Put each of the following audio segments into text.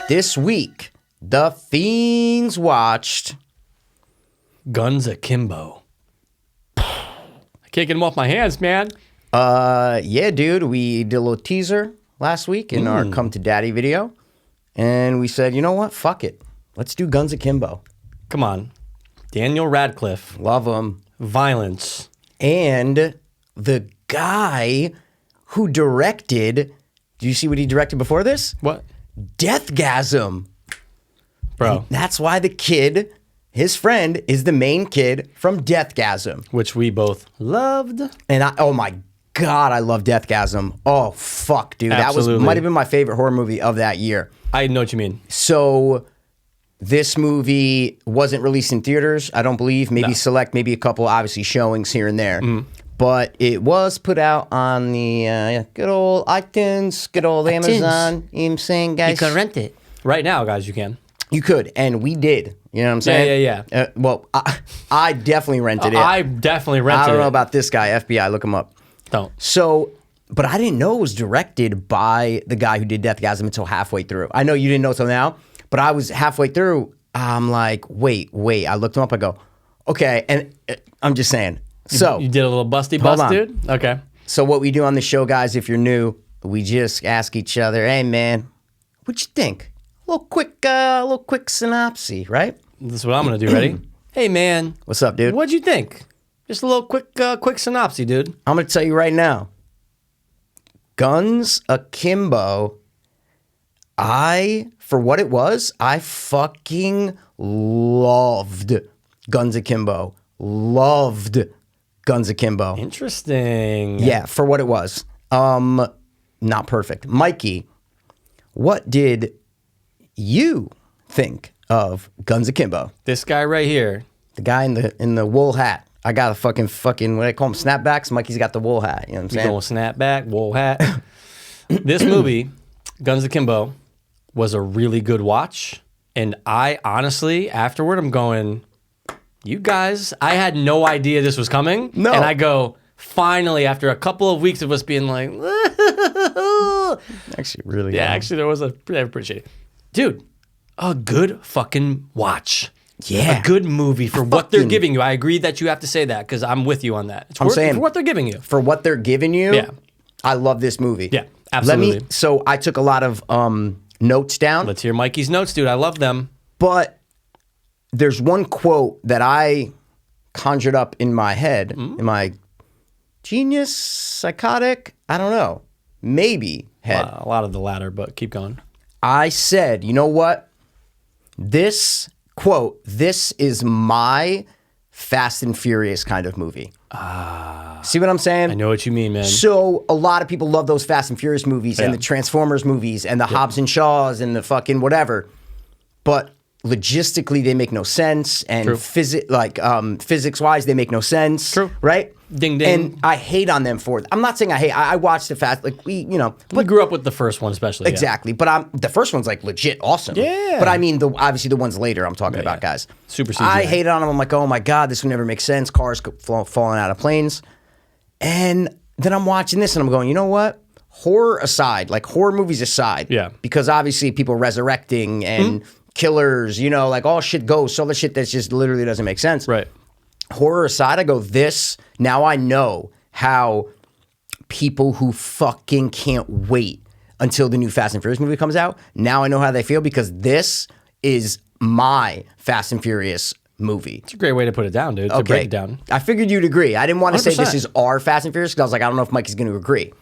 This week, the Fiends watched Guns Akimbo. I can't get them off my hands, man. Yeah, dude, we did a little teaser last week in our Come to Daddy video. And we said, you know what? Fuck it. Let's do Guns Akimbo. Come on. Daniel Radcliffe. Love him. Violence. And the guy who directed, do you see what he directed before this? What? Deathgasm. Bro. And that's why the kid, his friend, is the main kid from Deathgasm. Which we both loved. And oh my God, I love Deathgasm. Oh, fuck, dude. Absolutely. That might have been my favorite horror movie of that year. I know what you mean. So this movie wasn't released in theaters, I don't believe. Maybe select, maybe a couple, obviously, showings here and there. But it was put out on the good old iTunes, good old Amazon. You know what I'm saying, guys? You can rent it. Right now, guys, you can. You could, and we did. You know what I'm saying? Yeah. Well, I definitely rented it. I definitely rented it. I don't know about this guy, FBI. Look him up. Don't. So, but I didn't know it was directed by the guy who did Deathgasm until halfway through. I know you didn't know until now, but I was halfway through. I'm like, wait. I looked him up. I go, okay. And I'm just saying. So You did a little busty bust, on. dude? Okay. So what we do on the show, guys, if you're new, we just ask each other, hey, man, what'd you think? A little quick synopsis, right? This is what I'm going to do. Ready? Hey, man. What's up, dude? What'd you think? Just a little quick synopsis, dude. I'm going to tell you right now. Guns Akimbo, for what it was, I fucking loved Guns Akimbo. Loved Guns Akimbo. Interesting. Yeah, for what it was. Not perfect. Mikey, what did you think of Guns Akimbo? This guy right here. The guy in the wool hat. I got a fucking what do they call them? Snapbacks? Mikey's got the wool hat. You know what I'm saying? Going snapback, wool hat. This movie, Guns Akimbo, was a really good watch. And I honestly, afterward, I'm going, you guys, I had no idea this was coming. No. And I go, finally, after a couple of weeks of us being like, Actually, really yeah, good. actually, there was I appreciate it. Dude, a good fucking watch. Yeah. A good movie for what they're giving you. I agree that you have to say that because I'm with you on that. It's saying for what they're giving you. For what they're giving you, Yeah. I love this movie. Yeah, absolutely. So I took a lot of notes down, Let's hear Mikey's notes, dude. I love them. but there's one quote that I conjured up in my head, in my genius, psychotic, I don't know, maybe head. A lot of the latter, but keep going. I said, you know what? This quote, this is my Fast and Furious kind of movie. See what I'm saying? I know what you mean, man. So a lot of people love those Fast and Furious movies and the Transformers movies and the Hobbs and Shaws and the fucking whatever. But logistically, they make no sense. And physics-wise, they make no sense. True. Right? Ding, ding. And I hate on them for it. I'm not saying I hate. I watched the Fast, We grew up with the first one, especially. Yeah. Exactly. But the first one's like legit awesome. Yeah. But I mean, obviously the ones later I'm talking about, guys. Super CGI. I hated on them. I'm like, oh my God, this would never make sense. Cars falling out of planes. And then I'm watching this and I'm going, you know what? Horror aside, like horror movies aside. Yeah. Because obviously people resurrecting and killers, like all shit ghosts, all the shit that just literally doesn't make sense. Right. Horror aside, I go, now I know how people who fucking can't wait until the new Fast and Furious movie comes out, now I know how they feel because this is my Fast and Furious movie. It's a great way to put it down, dude. To break it down. I figured you'd agree. I didn't want to say this 100%. is our Fast and Furious because I was like, I don't know if Mikey's going to agree.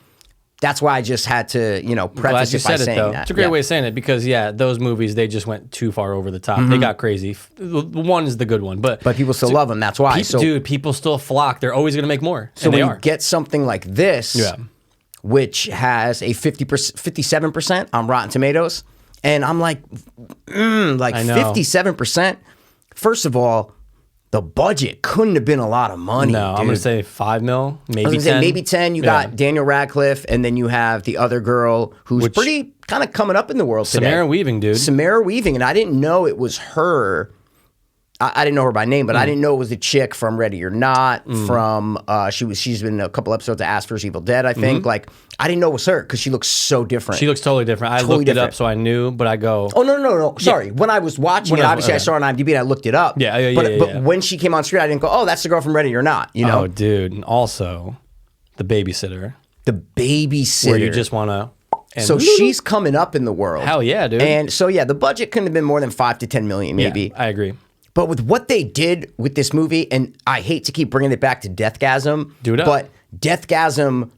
That's why I just had to, preface it by saying that. It's a great way of saying it because, those movies, they just went too far over the top. They got crazy. The one is the good one. But people still love them. That's why. Dude, people still flock. They're always going to make more. So and when they you are. get something like this, which has a 57% on Rotten Tomatoes, and I'm like, I know. 57%. First of all, the budget couldn't have been a lot of money. No, dude. I'm going to say 5 mil, maybe 10. I was gonna say maybe 10. You got Daniel Radcliffe, and then you have the other girl who's pretty kind of coming up in the world today. Samara Weaving, dude. Samara Weaving, and I didn't know it was her I didn't know her by name, but I didn't know it was the chick from Ready or Not. From she's been in a couple episodes of Ask vs. Evil Dead, I think. Like I didn't know it was her because she looks so different. She looks totally different. I looked it up so I knew, but I go, oh no. Sorry, when I was watching it, obviously I saw her on IMDb and I looked it up. But when she came on screen, I didn't go, oh, that's the girl from Ready or Not. You know? Oh, dude. And also, the babysitter. The babysitter. Where you just want to. So she's coming up in the world. Hell yeah, dude. And so the budget couldn't have been more than 5 to 10 million, maybe. Yeah, I agree. But with what they did with this movie, and I hate to keep bringing it back to Deathgasm, but Deathgasm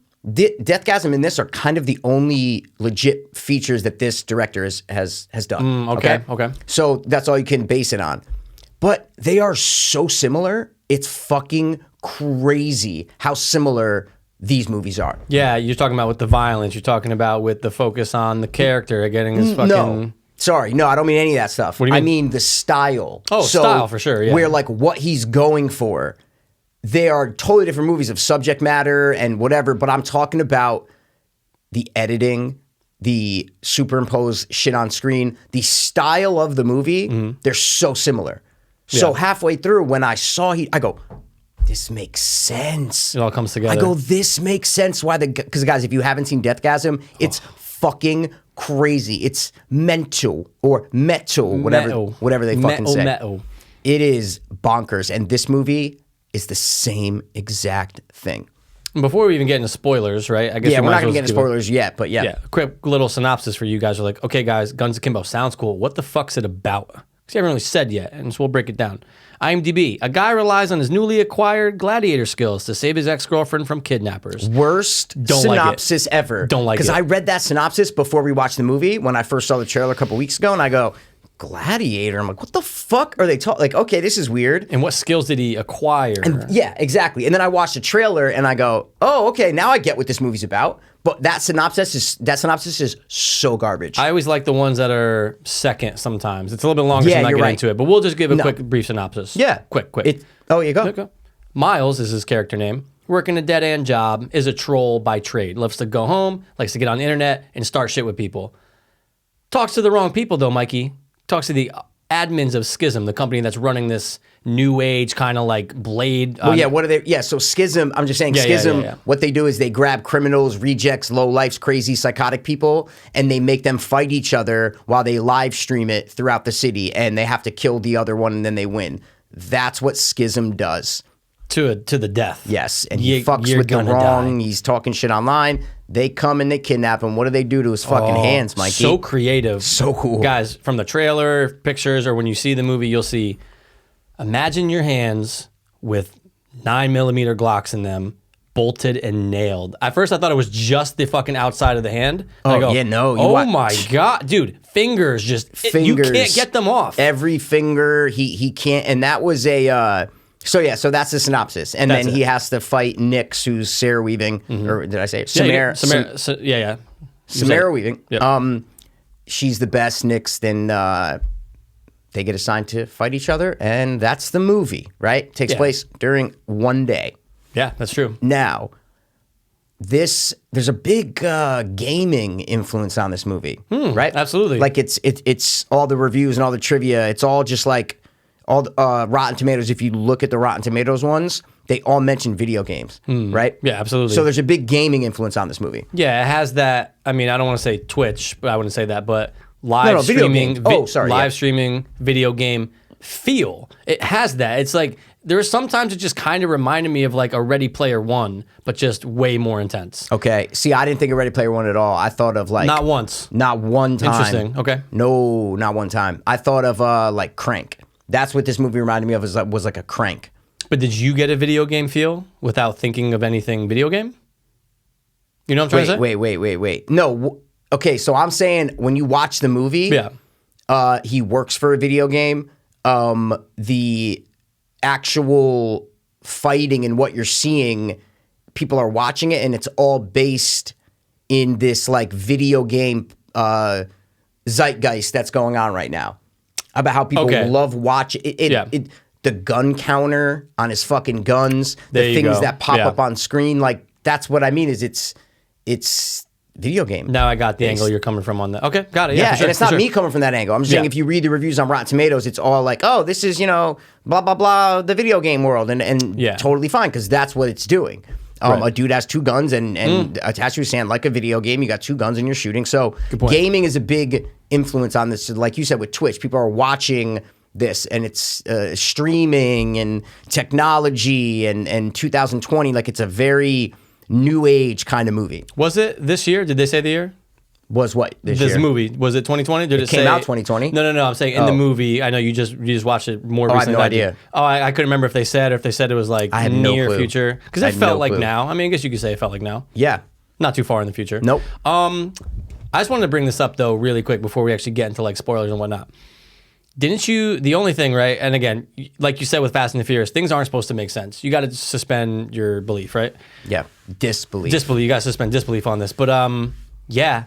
and this are kind of the only legit features that this director has done. Okay. So that's all you can base it on. But they are so similar. It's fucking crazy how similar these movies are. Yeah, you're talking about with the violence. You're talking about with the focus on the character getting his fucking... No. Sorry, no, I don't mean any of that stuff. What do you mean? I mean the style. Oh, style for sure, yeah. Where like what he's going for, they are totally different movies of subject matter and whatever, but I'm talking about the editing, the superimposed shit on screen, the style of the movie, they're so similar. So halfway through when I saw I go, this makes sense. It all comes together. I go, this makes sense. Why because guys, if you haven't seen Deathgasm, it's fucking crazy. It's mental or metal, whatever they fucking say. Metal. It is bonkers, and this movie is the same exact thing. Before we even get into spoilers, right? I guess we're not going to get into spoilers yet, but yeah. A quick little synopsis for you guys. Are like, okay, guys, Guns Akimbo sounds cool. What the fuck's it about? Because you haven't really said yet, and so we'll break it down. IMDb, a guy relies on his newly acquired gladiator skills to save his ex-girlfriend from kidnappers. Worst synopsis ever. Don't like it. Because I read that synopsis before we watched the movie when I first saw the trailer a couple weeks ago, and I go, gladiator? I'm like, what the fuck are they talking? Like, okay, this is weird. And what skills did he acquire? Yeah, exactly. And then I watched the trailer, and I go, oh, okay, now I get what this movie's about. But that synopsis is so garbage. I always like the ones that are second sometimes. It's a little bit longer, so I'm not getting into it. But we'll just give a quick, brief synopsis. Yeah. Quick. You go. Miles is his character name. Working a dead-end job, is a troll by trade. Loves to go home, likes to get on the internet, and start shit with people. Talks to the wrong people, though, Mikey. Talks to the admins of Schism, the company that's running this new age kind of like Blade. What are they? Yeah, so Schism, I'm just saying Schism, what they do is they grab criminals, rejects, low-lifes, crazy, psychotic people, and they make them fight each other while they live stream it throughout the city, and they have to kill the other one, and then they win. That's what Schism does. To the death. Yes, and he fucks with the wrong, he's talking shit online. They come and they kidnap him. What do they do to his fucking hands, Mikey? So creative. So cool. Guys, from the trailer, pictures, or when you see the movie, you'll see, imagine your hands with 9mm Glocks in them, bolted and nailed. At first, I thought it was just the fucking outside of the hand. Oh my God. Dude, fingers just, you can't get them off. Every finger, he can't, and that was a... So that's the synopsis, and then he has to fight Nyx, who's Sarah Weaving, or did I say it? Samara Weaving. Yep. She's the best. Nyx, then they get assigned to fight each other, and that's the movie. Right? Takes place during one day. Yeah, that's true. Now, there's a big gaming influence on this movie, right? Absolutely. Like it's all the reviews and all the trivia. It's all just like. All Rotten Tomatoes, if you look at the Rotten Tomatoes ones, they all mention video games, right? Yeah, absolutely. So there's a big gaming influence on this movie. Yeah, it has that. I mean, I don't want to say Twitch, but I wouldn't say that, but live streaming, streaming video game feel. It has that. It's like there's sometimes it just kind of reminded me of like a Ready Player One, but just way more intense. Okay. See, I didn't think of Ready Player One at all. I thought of like not once, not one time. Interesting. Okay. No, not one time. I thought of like Crank. That's what this movie reminded me of, was like a Crank. But did you get a video game feel without thinking of anything video game? You know what I'm trying to say? Wait. No. Okay, so I'm saying when you watch the movie, he works for a video game. The actual fighting and what you're seeing, people are watching it, and it's all based in this like video game zeitgeist that's going on right now. About how people love watching it. The gun counter on his fucking guns, the things that pop up on screen, like that's what I mean. Is it's video game. Now I got the angle you're coming from on that. Okay, got it. Yeah, for sure, and it's not me coming from that angle. I'm just saying if you read the reviews on Rotten Tomatoes, it's all like, oh, this is, blah, blah, blah, the video game world. And totally fine because that's what it's doing. A dude has two guns and attached to his hand like a video game. You got two guns and you're shooting. So gaming is a big influence on this. Like you said with Twitch, people are watching this and it's streaming and technology and 2020. Like it's a very new age kind of movie. Was it this year? Did they say the year? Was what this year? This movie was it 2020? Did it came out 2020? No. I'm saying in the movie. I know you just watched it more recently. I have no idea. I couldn't remember if they said it was like near future because it felt like now. I mean, I guess you could say it felt like now. Yeah, not too far in the future. Nope. I just wanted to bring this up though, really quick before we actually get into like spoilers and whatnot. Didn't you? The only thing, right? And again, like you said with Fast and the Furious, things aren't supposed to make sense. You got to suspend your belief, right? Yeah, disbelief. You got to suspend disbelief on this. But yeah,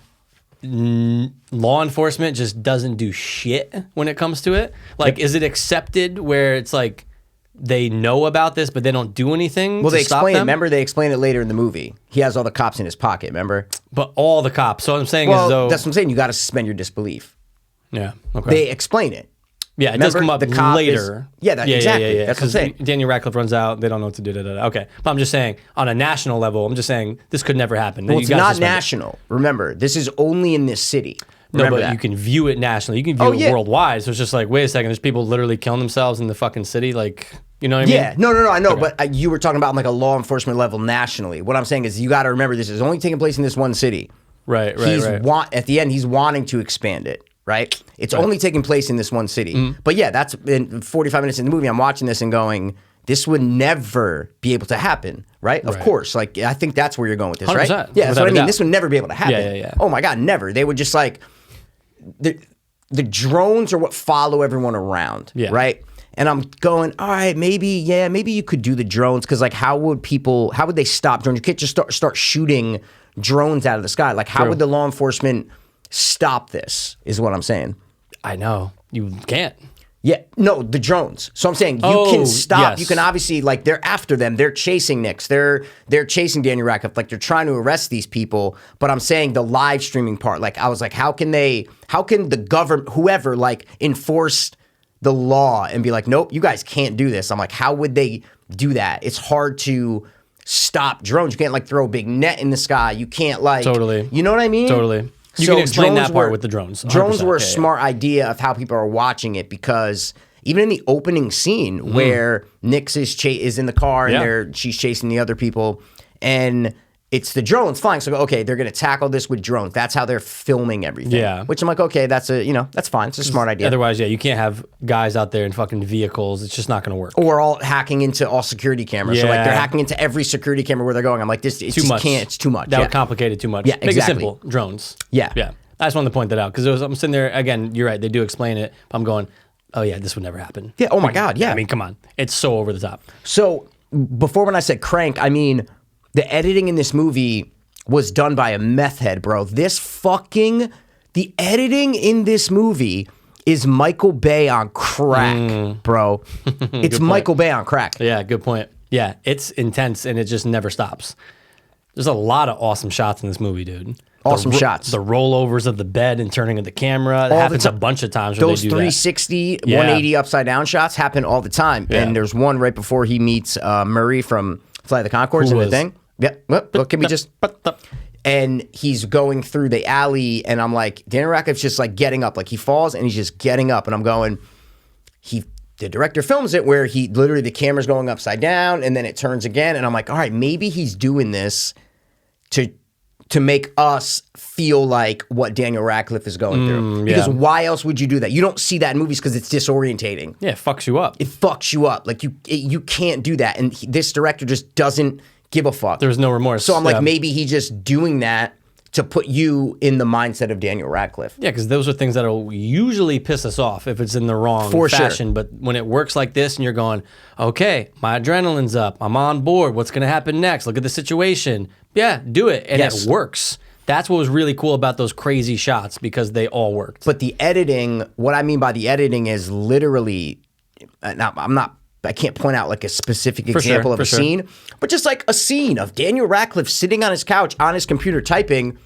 law enforcement just doesn't do shit when it comes to it. Like, is it accepted where it's like they know about this, but they don't do anything? Well, they explain it. Remember, they explain it later in the movie. He has all the cops in his pocket. Remember? But all the cops. So I'm saying well, is though that's what I'm saying. You got to suspend your disbelief. Yeah. Okay. They explain it. Yeah, it does come up later. Exactly. Yeah. That's what I'm saying. Daniel Radcliffe runs out. They don't know what to do. Okay. But I'm just saying, on a national level, I'm just saying this could never happen. Well, it's not national. Remember, this is only in this city. Remember but you can view it nationally. You can view it worldwide. So it's just like, wait a second, there's people literally killing themselves in the fucking city. Like, you know what I mean? Yeah. No, I know. Okay. But you were talking about like a law enforcement level nationally. What I'm saying is you got to remember this is only taking place in this one city. Right. At the end, he's wanting to expand it. Right? It's only taking place in this one city. But yeah, that's in 45 minutes in the movie. I'm watching this and going, this would never be able to happen. Right? Of course. Like, I think that's where you're going with this, right? Yeah, that's what I mean. This would never be able to happen. Yeah. Oh my God, never. They would just like, the drones are what follow everyone around. Yeah. Right? And I'm going, all right, maybe you could do the drones. Because like, how would they stop drones? You can't just start shooting drones out of the sky. Like, how would the law enforcement stop this is what I'm saying. I know. You can't. Yeah. No, the drones. So I'm saying you can stop. Yes. You can obviously, like, they're after them. They're chasing Nix. They're chasing Daniel Radcliffe. Like, they're trying to arrest these people. But I'm saying the live streaming part, like, I was like, how can the government, whoever, like, enforce the law and be like, nope, you guys can't do this. I'm like, how would they do that? It's hard to stop drones. You can't, like, throw a big net in the sky. You can't, like, totally. You know what I mean? Totally. You can explain that part with the drones. 100%. Drones were a smart idea of how people are watching it because even in the opening scene where Nix is in the car and she's chasing the other people and it's the drones flying. So, okay, they're going to tackle this with drones. That's how they're filming everything. Yeah. Which I'm like, okay, that's fine. It's a smart idea. Otherwise, you can't have guys out there in fucking vehicles. It's just not going to work. Or all hacking into all security cameras. Yeah. So, like, they're hacking into every security camera where they're going. I'm like, it's too much. It's too much. That would complicate it too much. Yeah, exactly. Make it simple. Drones. Yeah. Yeah. I just wanted to point that out because I'm sitting there, again, you're right, they do explain it, but I'm going, oh yeah, this would never happen. Yeah, oh my God, yeah. I mean, come on. It's so over the top. So, before when I said crank, I mean, the editing in this movie was done by a meth head, bro. The editing in this movie is Michael Bay on crack, bro. It's Michael Bay on crack. Yeah, good point. Yeah, it's intense and it just never stops. There's a lot of awesome shots in this movie, dude. Awesome shots. The rollovers of the bed and turning of the camera. That happens a bunch of times. Those 360, 180 upside down shots happen all the time. Yeah. And there's one right before he meets Murray from Flight of the Conchords and the thing. Yeah. Well, can we just... And he's going through the alley and I'm like, Daniel Radcliffe's just like getting up. Like he falls and he's just getting up. And I'm going, the director films it where he literally, the camera's going upside down and then it turns again. And I'm like, all right, maybe he's doing this to make us feel like what Daniel Radcliffe is going through. Because why else would you do that? You don't see that in movies because it's disorientating. Yeah, it fucks you up. It fucks you up. Like you can't do that. And this director just doesn't give a fuck. There's no remorse. So I'm like, maybe he's just doing that to put you in the mindset of Daniel Radcliffe. Yeah, because those are things that'll usually piss us off if it's in the wrong fashion. Sure. But when it works like this and you're going, okay, my adrenaline's up. I'm on board. What's going to happen next? Look at the situation. Yeah, do it. And it works. That's what was really cool about those crazy shots because they all worked. But the editing, what I mean by the editing is literally, I can't point out like a specific example of a scene, but just like a scene of Daniel Radcliffe sitting on his couch on his computer typing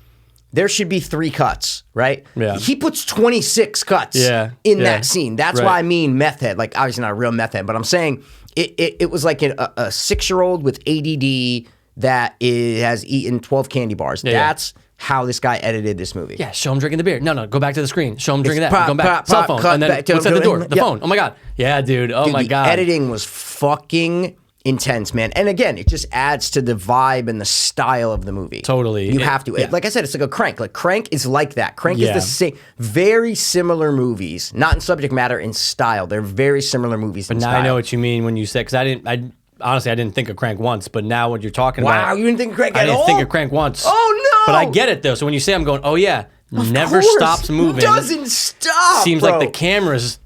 there should be 3 cuts, right? Yeah. He puts 26 cuts in that scene. That's why I mean meth head. Like, obviously not a real meth head, but I'm saying it was like a 6-year-old with ADD that has eaten 12 candy bars. That's how this guy edited this movie. Yeah, show him drinking the beer. No, go back to the screen. Show him drinking that. Go back. Cell phone. And then what's at the door? The phone. Oh my God. Yeah, dude. Oh my God. The editing was fucking intense, man. And again, it just adds to the vibe and the style of the movie. Totally. You have to. Like I said, it's like a Crank. Like Crank is like that. Crank is the same. Very similar movies. Not in subject matter, in style. They're very similar movies in style. Now I know what you mean when you said, because honestly, I didn't think of Crank once, but now what you're talking about. Wow, you didn't think of Crank at all? I didn't think of Crank once. Oh, no! But I get it, though. So when you say, I'm going, oh, yeah, never course. stops moving. Doesn't stop, Seems bro. like the camera's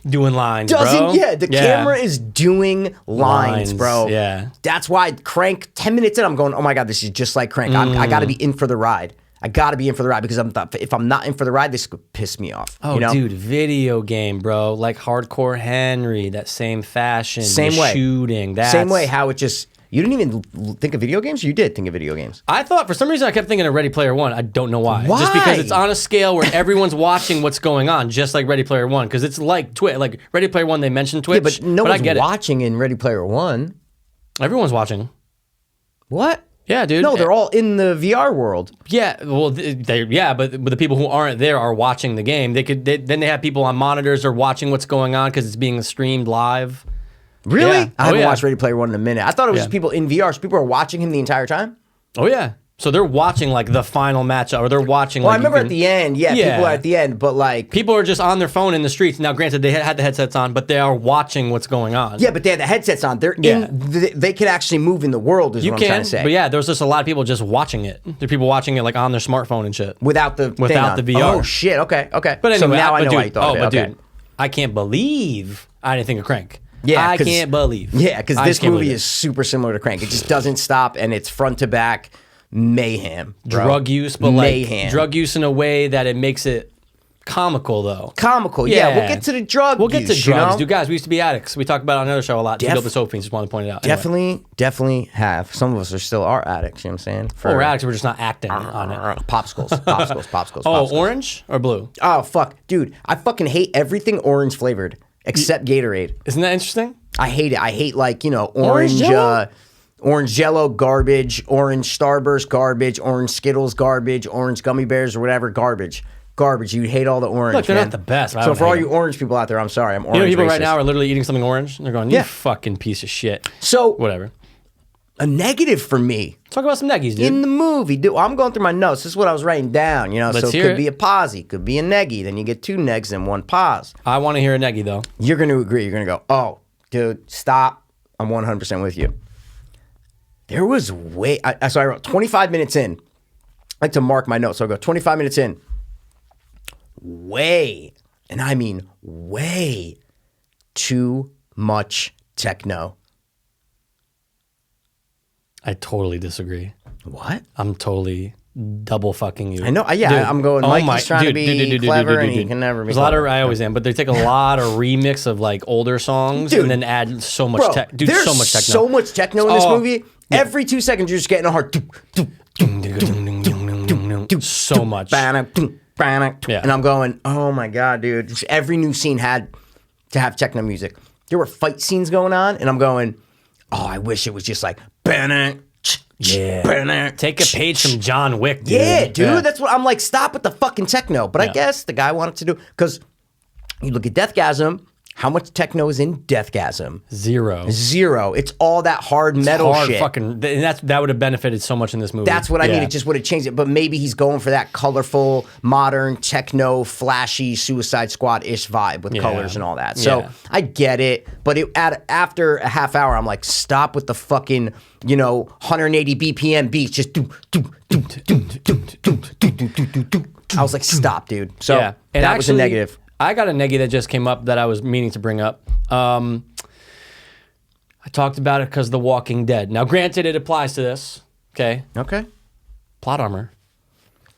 doing lines, Doesn't, bro. Yeah, the camera is doing lines, bro. Yeah. That's why Crank, 10 minutes in, I'm going, oh my God, this is just like Crank. I got to be in for the ride. I got to be in for the ride because if I'm not in for the ride, this could piss me off. Oh, you know? dude, video game, bro. Like Hardcore Henry, that same fashion. Same way. Shooting. Same way how it just, you didn't even think of video games? Or you did think of video games? I thought, for some reason, I kept thinking of Ready Player One. I don't know why. Why? Just because it's on a scale where everyone's watching what's going on, just like Ready Player One. Because it's like Twitch. Like Ready Player One, they mentioned Twitch. Yeah, but no I one's get watching in Ready Player One. Everyone's watching. What? Yeah, dude. No, they're all in the VR world. Yeah, well, but the people who aren't there are watching the game. Then they have people on monitors or watching what's going on because it's being streamed live. Really? Yeah. I haven't watched Ready Player One in a minute. I thought it was just people in VR. So people are watching him the entire time? Oh, yeah. So they're watching like the final matchup, or they're watching. Well, like, I remember at the end, people are at the end, but like people are just on their phone in the streets. Now, granted, they had the headsets on, but they are watching what's going on. Yeah, but they have the headsets on. They're in. They can actually move in the world. Is what I'm trying to say. But yeah, there's just a lot of people just watching it. There are people watching it like on their smartphone and shit without the VR. Oh shit! Okay. But anyway, so now I know why you thought of it. Dude, I can't believe I didn't think of Crank. Yeah, I can't believe. Yeah, because this movie is super similar to Crank. It just doesn't stop, and it's front to back mayhem. Bro. Drug use, but mayhem. Like drug use in a way that it makes it comical, though. Comical, yeah. We'll get to the drug. We'll get to use, drugs, you know? dude. Guys, we used to be addicts. We talked about it on another show a lot. We built the soap fiends. Just wanted to point it out. Anyway. Definitely have. Some of us still are addicts. You know what I'm saying? We're addicts. We're just not acting on it. Popsicles. Oh, orange or blue? Oh fuck, dude! I fucking hate everything orange flavored except Gatorade. Isn't that interesting? I hate it. I hate orange Jello garbage, orange Starburst garbage, orange Skittles garbage, orange gummy bears or whatever garbage. You hate all the orange. Look, they're man. not the best. So for all you orange people out there, I'm sorry. I'm orange. People racist. right now are literally eating something orange and they're going, "You fucking piece of shit." So whatever. A negative for me. Talk about some neggies, dude. In the movie, dude. I'm going through my notes. This is what I was writing down. So it could be a posy, could be a neggy. Then you get 2 negs and 1 pause. I want to hear a neggy though. You're going to agree. You're going to go, oh, dude, stop. I'm 100% with you. There was so I wrote 25 minutes in. I like to mark my notes. So I go 25 minutes in. And I mean way too much techno. I totally disagree. What? I'm totally double fucking you. I know. Yeah, dude, I'm going. Mikey's trying to be clever, and he can never be. There's a lot of. I always am, but they take a lot of remix of like older songs and then add so much tech. Dude, there's so much techno. So much techno in this movie. Yeah. Every 2 seconds, you're just getting a hard. So much. Yeah. And I'm going, oh my God, dude. Just every new scene had to have techno music. There were fight scenes going on, and I'm going, oh, I wish it was just like, yeah. Take a page from John Wick, dude. Yeah, dude. Yeah. That's what I'm like, stop with the fucking techno. But I guess the guy wanted to do, because you look at Deathgasm. How much techno is in Deathgasm? Zero. It's all that hard metal shit. And that would have benefited so much in this movie. That's what I mean. It just would have changed it. But maybe he's going for that colorful, modern, techno, flashy, Suicide Squad-ish vibe with colors and all that. So I get it. But after a half hour, I'm like, stop with the fucking, 180 BPM beats. Just do. I was like, stop, dude. So that was a negative. I got a neggy that just came up that I was meaning to bring up. I talked about it because The Walking Dead. Now, granted, it applies to this. Okay. Okay. Plot armor.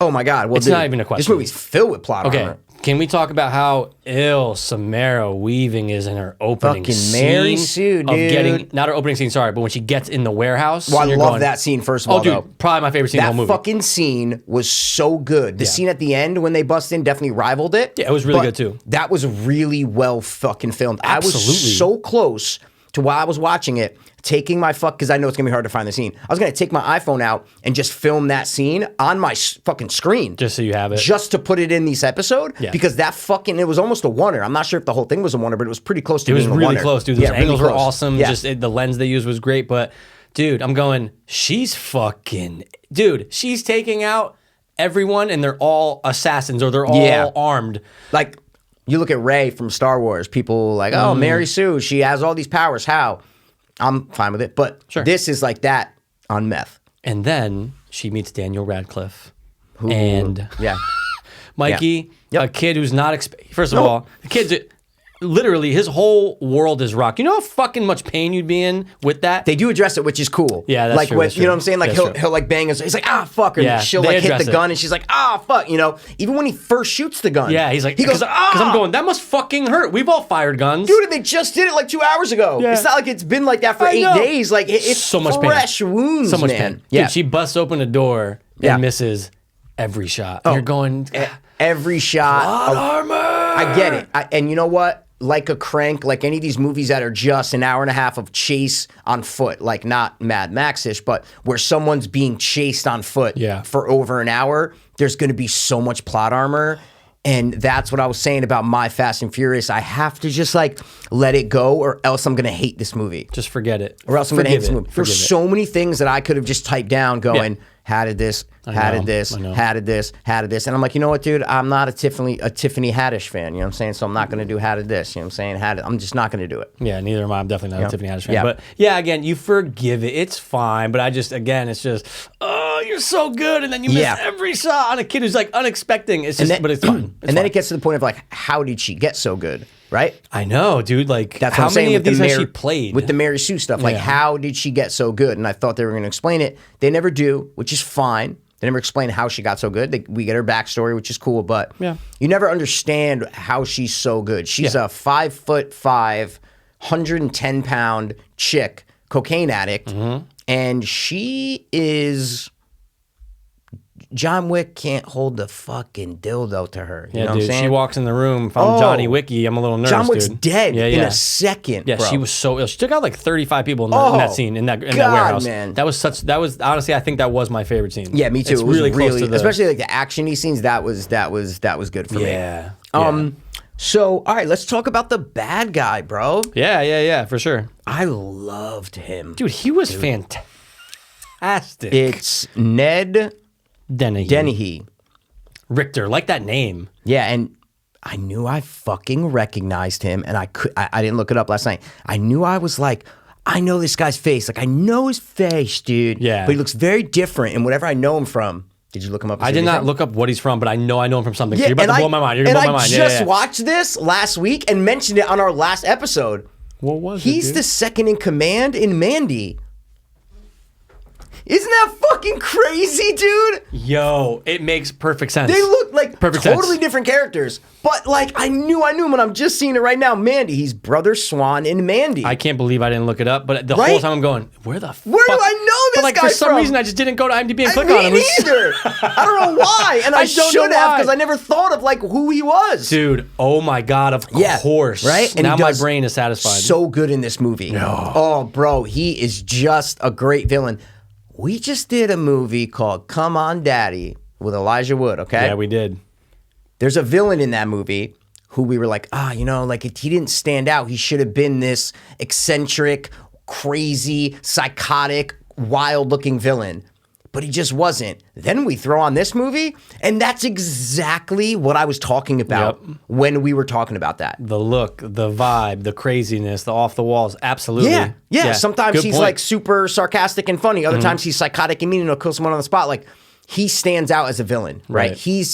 Oh my God. Well, It's not even a question. This movie's filled with plot Okay, armor. can we talk about how ill Samara Weaving is in her opening Fucking scene Mary Sue, of dude. getting, not her opening scene, sorry, but when she gets in the warehouse. Well, I and you're love going, that scene, first of all, Oh, dude, though. probably my favorite scene in the That whole movie. fucking scene was so good. The scene at the end when they bust in definitely rivaled it. Yeah, it was really but good, too. That was really well fucking filmed. Absolutely. I was so close to while I was watching it, taking my because I know it's gonna be hard to find the scene. I was gonna take my iPhone out and just film that scene on my fucking screen. Just so you have it. Just to put it in this episode. Yeah. Because that fucking, it was almost a wonder. I'm not sure if the whole thing was a wonder, but it was pretty close to It was being a really wonder. close, dude. Those Yeah, really angles were close. awesome. Yeah. The lens they used was great. But, dude, I'm going, she's taking out everyone and they're all assassins or they're all armed. Like, you look at Rey from Star Wars, people like, oh, Mary Sue, she has all these powers. How? I'm fine with it. But this is like that on meth. And then she meets Daniel Radcliffe. And Yeah. Mikey, Yep. a kid who's not, first of all, the kid's literally his whole world is rock. You know how fucking much pain you'd be in with that? They do address it, which is cool. Yeah, that's like true, when, that's you know true. what I'm saying? Like That's he'll like bang us. He's like, ah, fuck her. Yeah, And she'll they like hit address the it. gun and she's like, ah, fuck. You know, even when he first shoots the gun. Yeah, he's like, he goes, because ah. I'm going, that must fucking hurt. We've all fired guns. Dude, and they just did it like 2 hours ago. Yeah. It's not like it's been like that for I 8 know. days. Like it's So much pain. fresh wounds, So much man. pain. Yeah. Dude, she busts open a door Yeah. and misses every shot. And you're going, Every shot. plot armor. I get it. And you know what? Like a Crank, like any of these movies that are just an hour and a half of chase on foot, like not Mad Max-ish, but where someone's being chased on foot for over an hour, there's going to be so much plot armor. And that's what I was saying about My Fast and Furious. I have to just like let it go or else I'm going to hate this movie. Just forget it. Or else I'm going to hate this Forgive movie. it. There's Forgive it. so many things that I could have just typed down going, how did this, how did this, I know. how did this, how did this. And I'm like, you know what, dude? I'm not a Tiffany Haddish fan. You know what I'm saying? So I'm not going to do how did this. You know what I'm saying? I'm just not going to do it. Yeah, neither am I. I'm definitely not a Tiffany Haddish fan. Yeah. But yeah, again, you forgive it. It's fine. But it's just, oh, you're so good. And then you miss every shot on a kid who's like unexpecting. It's just, but it's fine. And then it gets to the point of like, how did she get so good? Right? I know, dude. Like, That's how what I'm saying many of with these the has she played? With the Mary Sue stuff. Like, how did she get so good? And I thought they were going to explain it. They never do, which is fine. They never explain how she got so good. We get her backstory, which is cool, but you never understand how she's so good. She's a 5'5", 110-pound chick, cocaine addict, and she is... John Wick can't hold the fucking dildo to her. You know what I'm saying? She walks in the room. If I'm Johnny Wicky, I'm a little nervous. John Wick's dude. dead in a second. Yeah, bro. she was so ill. She took out like 35 people in that scene in that warehouse. Man. That was honestly, I think that was my favorite scene. Yeah, me too. It's It was really close to the, especially like the action-y scenes. That was good for me. Yeah. So all right, let's talk about the bad guy, bro. Yeah, for sure. I loved him, Dude, he was fantastic. It's Ned Dennehy. Richter, like that name. Yeah, and I knew I fucking recognized him, and I didn't look it up last night. I knew I was like, I know this guy's face. Like I know his face, dude. Yeah. But he looks very different in whatever I know him from. Did you look him up? I did not look up what he's from, but I know him from something. So Yeah, you're about to blow my mind. You're gonna blow my mind. I just watched this last week and mentioned it on our last episode. What was He's the second in command in Mandy. Isn't that fucking crazy, dude? Yo, it makes perfect sense. They look like Perfect totally sense. different characters. But like I knew him and I'm just seeing it right now. Mandy. He's Brother Swan in Mandy. I can't believe I didn't look it up, but the Right? whole time I'm going, where the fuck? Where do I know this But like guy for some from? reason, I just didn't go to IMDb and click Me on him. neither. I don't know why. And I, don't know should have why. because I never thought of like who he was. Dude, oh my God, of course. Right? And now he my does brain is satisfied. So good in this movie. Oh, bro, he is just a great villain. We just did a movie called Come On Daddy with Elijah Wood, okay? Yeah, we did. There's a villain in that movie who we were like, like he didn't stand out. He should have been this eccentric, crazy, psychotic, wild-looking villain. But he just wasn't. Then we throw on this movie, and that's exactly what I was talking about when we were talking about that. The look, the vibe, the craziness, the off the walls, absolutely. Yeah. Sometimes Good he's point. like super sarcastic and funny. Other times he's psychotic and mean and he'll kill someone on the spot. Like he stands out as a villain, right? He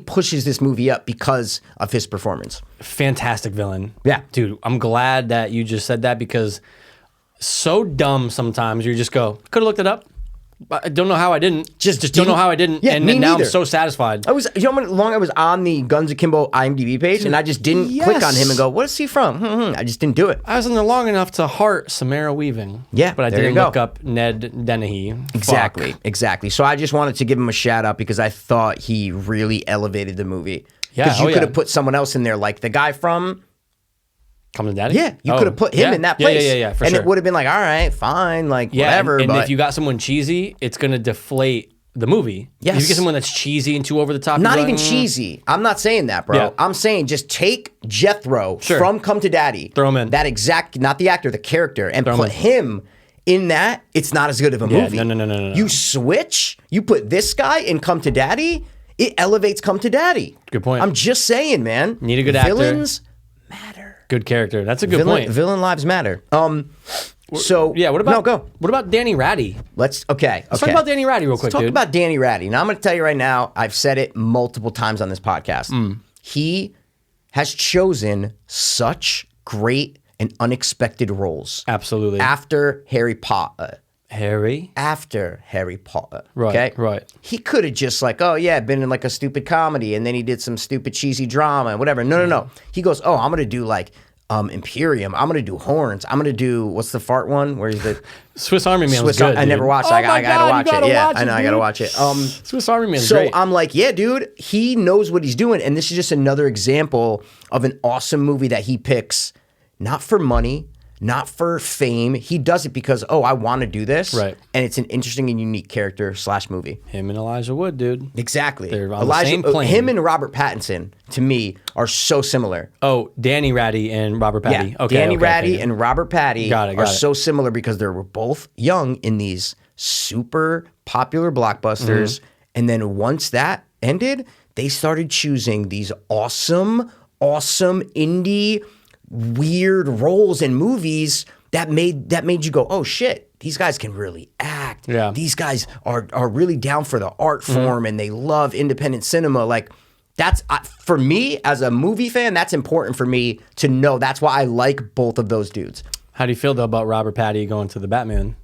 pushes this movie up because of his performance. Fantastic villain. Yeah. Dude, I'm glad that you just said that because so dumb sometimes you just go, could have looked it up. I don't know how I didn't. Just don't know how I didn't. Yeah, and me now I'm neither. so satisfied. I was, you know how long I was on the Guns Akimbo IMDb page, and I just didn't click on him and go, what is he from? I just didn't do it. I was in there long enough to heart Samara Weaving. Yeah, but I there you didn't go. look up Ned Dennehy. Exactly, Fuck. exactly. So I just wanted to give him a shout out because I thought he really elevated the movie. Yeah, Because you oh, could yeah. have put someone else in there, like the guy from... Come to Daddy? Yeah, you Oh, could have put him yeah. in that place. Yeah, for and sure. it would have been like, all right, fine, like whatever. And but if you got someone cheesy, it's going to deflate the movie. Yes. If you get someone that's cheesy and too over the top. not you're even like, cheesy. I'm not saying that, bro. Yeah. I'm saying just take Jethro Sure. from Come to Daddy. Throw him in. That exact, not the actor, the character, and Throw him put in. him in that. It's not as good of a Yeah, movie. no. You switch, you put this guy in Come to Daddy, it elevates Come to Daddy. Good point. I'm just saying, man. Need a good actor. Villains matter. Good character. That's a good point. Villain lives matter. So Yeah, what about no, go. What about Danny Ratty? Let's Talk about Danny Ratty real quick, Talk dude. about Danny Ratty. Now I'm going to tell you right now. I've said it multiple times on this podcast. He has chosen such great and unexpected roles. Absolutely. After Harry Potter. Harry? After Harry Potter. Right, okay? right. He could have just like, oh yeah, been in like a stupid comedy, and then he did some stupid cheesy drama and whatever. No. He goes, oh, I'm gonna do like Imperium. I'm gonna do Horns. I'm gonna do what's the fart one? Where he's the Swiss Army Man was Swiss. good, I never dude. watched. Oh I my gotta God, watch you gotta it. Yeah, watch I know. I gotta dude. watch it. Swiss Army Man's So great. I'm like, yeah, dude, he knows what he's doing. And this is just another example of an awesome movie that he picks, not for money, not for fame. He does it because, oh, I want to do this. Right. And it's an interesting and unique character / movie. Him and Elijah Wood, dude. Exactly. They're on the same plane. Him and Robert Pattinson, to me, are so similar. Oh, Danny Ratty and Robert Patty. Yeah, Okay, Danny okay, Ratty okay. and Robert Patty Got it. are so similar because they were both young in these super popular blockbusters. And then once that ended, they started choosing these awesome indie weird roles in movies that made you go, oh shit, these guys can really act. Yeah. These guys are really down for the art form and they love independent cinema. Like that's for me as a movie fan, that's important for me to know. That's why I like both of those dudes. How do you feel though about Robert Patty going to the Batman?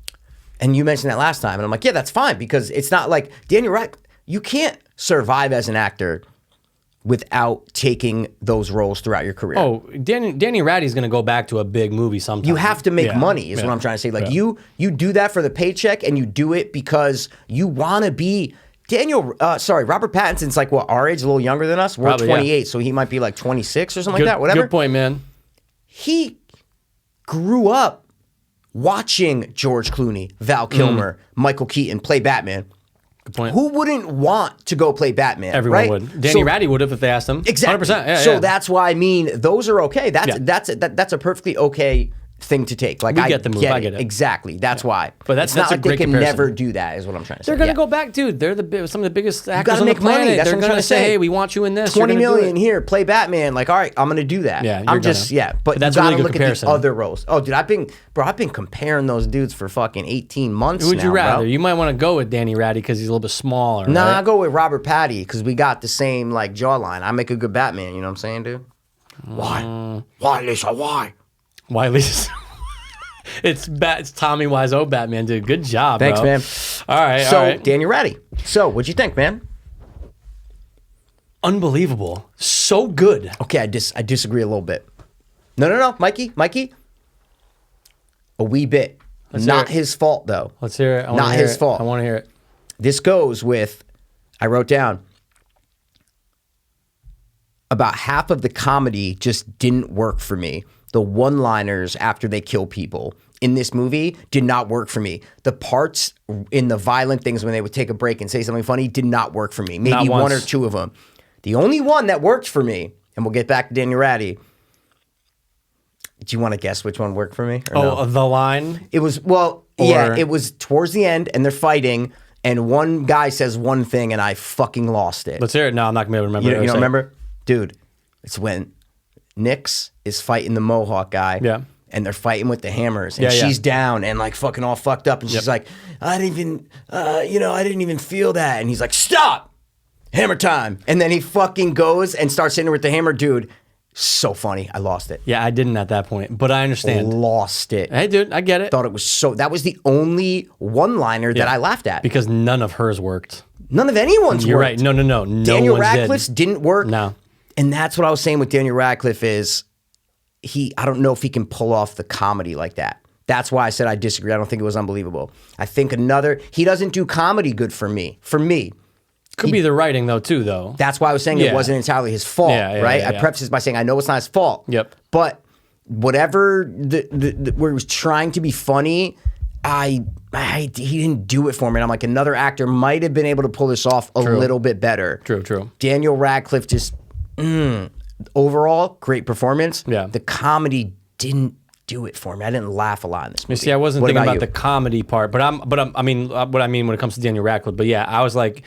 And you mentioned that last time, and I'm like, yeah, that's fine because it's not like Daniel Radcliffe. You can't survive as an actor without taking those roles throughout your career. Oh, Danny Ratty's going to go back to a big movie sometime. You have to make Yeah, money is yeah, what I'm trying to say. Like yeah. you do that for the paycheck and you do it because you want to be Robert Pattinson's like what, our age, a little younger than us? We're Probably, yeah. 28, so he might be like 26 or something like that, whatever. Good point, man. He grew up watching George Clooney, Val Kilmer, Michael Keaton play Batman. Good point. Who wouldn't want to go play Batman? Everyone right? would. Danny Ratty would have if they asked him. Exactly. 100%. Yeah, so yeah. that's why I mean those are okay. Yeah. That's a perfectly okay thing to take. Like We get the move. I get it. Exactly. That's why. But that's it's not a like they great can comparison. never do that. Is what I'm trying to say. They're going to Yeah. go back, dude. They're some of the biggest actors gotta on the make money. planet. That's They're what I'm going trying to to say, say. hey, we want you in this. 20 You're gonna do million it. here, play Batman. Like, all right, I'm gonna do that. Yeah, you're I'm gonna. just but that's you a gotta really good look comparison. at the other roles. Oh, dude, I've been comparing those dudes for fucking 18 months. Who would now, you rather? Bro. You might want to go with Danny Ratty because he's a little bit smaller. Nah, right? I go with Robert Patty because we got the same like jawline. I make a good Batman. You know what I'm saying, dude? Why? Why, Lisa? Why? Wiley. It's Tommy Wiseau Batman, dude. Good job, Thanks, bro. man. All right, So, all right. Daniel Ratty. So, what'd you think, man? Unbelievable. So good. Okay, I disagree a little bit. No, Mikey. A wee bit. Let's Not hear it. his fault, though. Let's hear it. I wanna Not hear his it. fault. I want to hear it. This goes with, I wrote down, about half of the comedy just didn't work for me. The one-liners after they kill people in this movie did not work for me. The parts in the violent things when they would take a break and say something funny did not work for me. Maybe Not one once. or two of them. The only one that worked for me, and we'll get back to Daniel Ratty. Do you want to guess which one worked for me? Or no? The line. It was, it was towards the end and they're fighting and one guy says one thing and I fucking lost it. Let's hear it. No, I'm not going to be able to remember. You what I don't was remember? Dude, it's when Nyx is fighting the Mohawk guy. Yeah. And they're fighting with the hammers. And Yeah, yeah. she's down and like fucking all fucked up. And she's like, I didn't even feel that. And he's like, stop! Hammer time. And then he fucking goes and starts hitting her with the hammer. Dude, So funny. I lost it. Yeah, I didn't at that point, but I understand. Lost it. Hey, dude, I get it. Thought it was so. That was the only one-liner that I laughed at. Because none of hers worked. None of anyone's You're worked. right. No. Daniel one's Radcliffe's didn't work. No. And that's what I was saying with Daniel Radcliffe is I don't know if he can pull off the comedy like that. That's why I said I disagree. I don't think it was unbelievable. I think he doesn't do comedy good for me. Could be the writing though, too, though. That's why I was saying it wasn't entirely his fault, right? I prefaced this by saying I know it's not his fault. Yep. But whatever where he was trying to be funny, he didn't do it for me. And I'm like, another actor might have been able to pull this off a little bit better. True. Daniel Radcliffe just overall great performance. Yeah. The comedy didn't do it for me. I didn't laugh a lot in this movie. You see, I wasn't thinking about you? the comedy part, but I mean what I mean when it comes to Daniel Radcliffe. But yeah, I was like,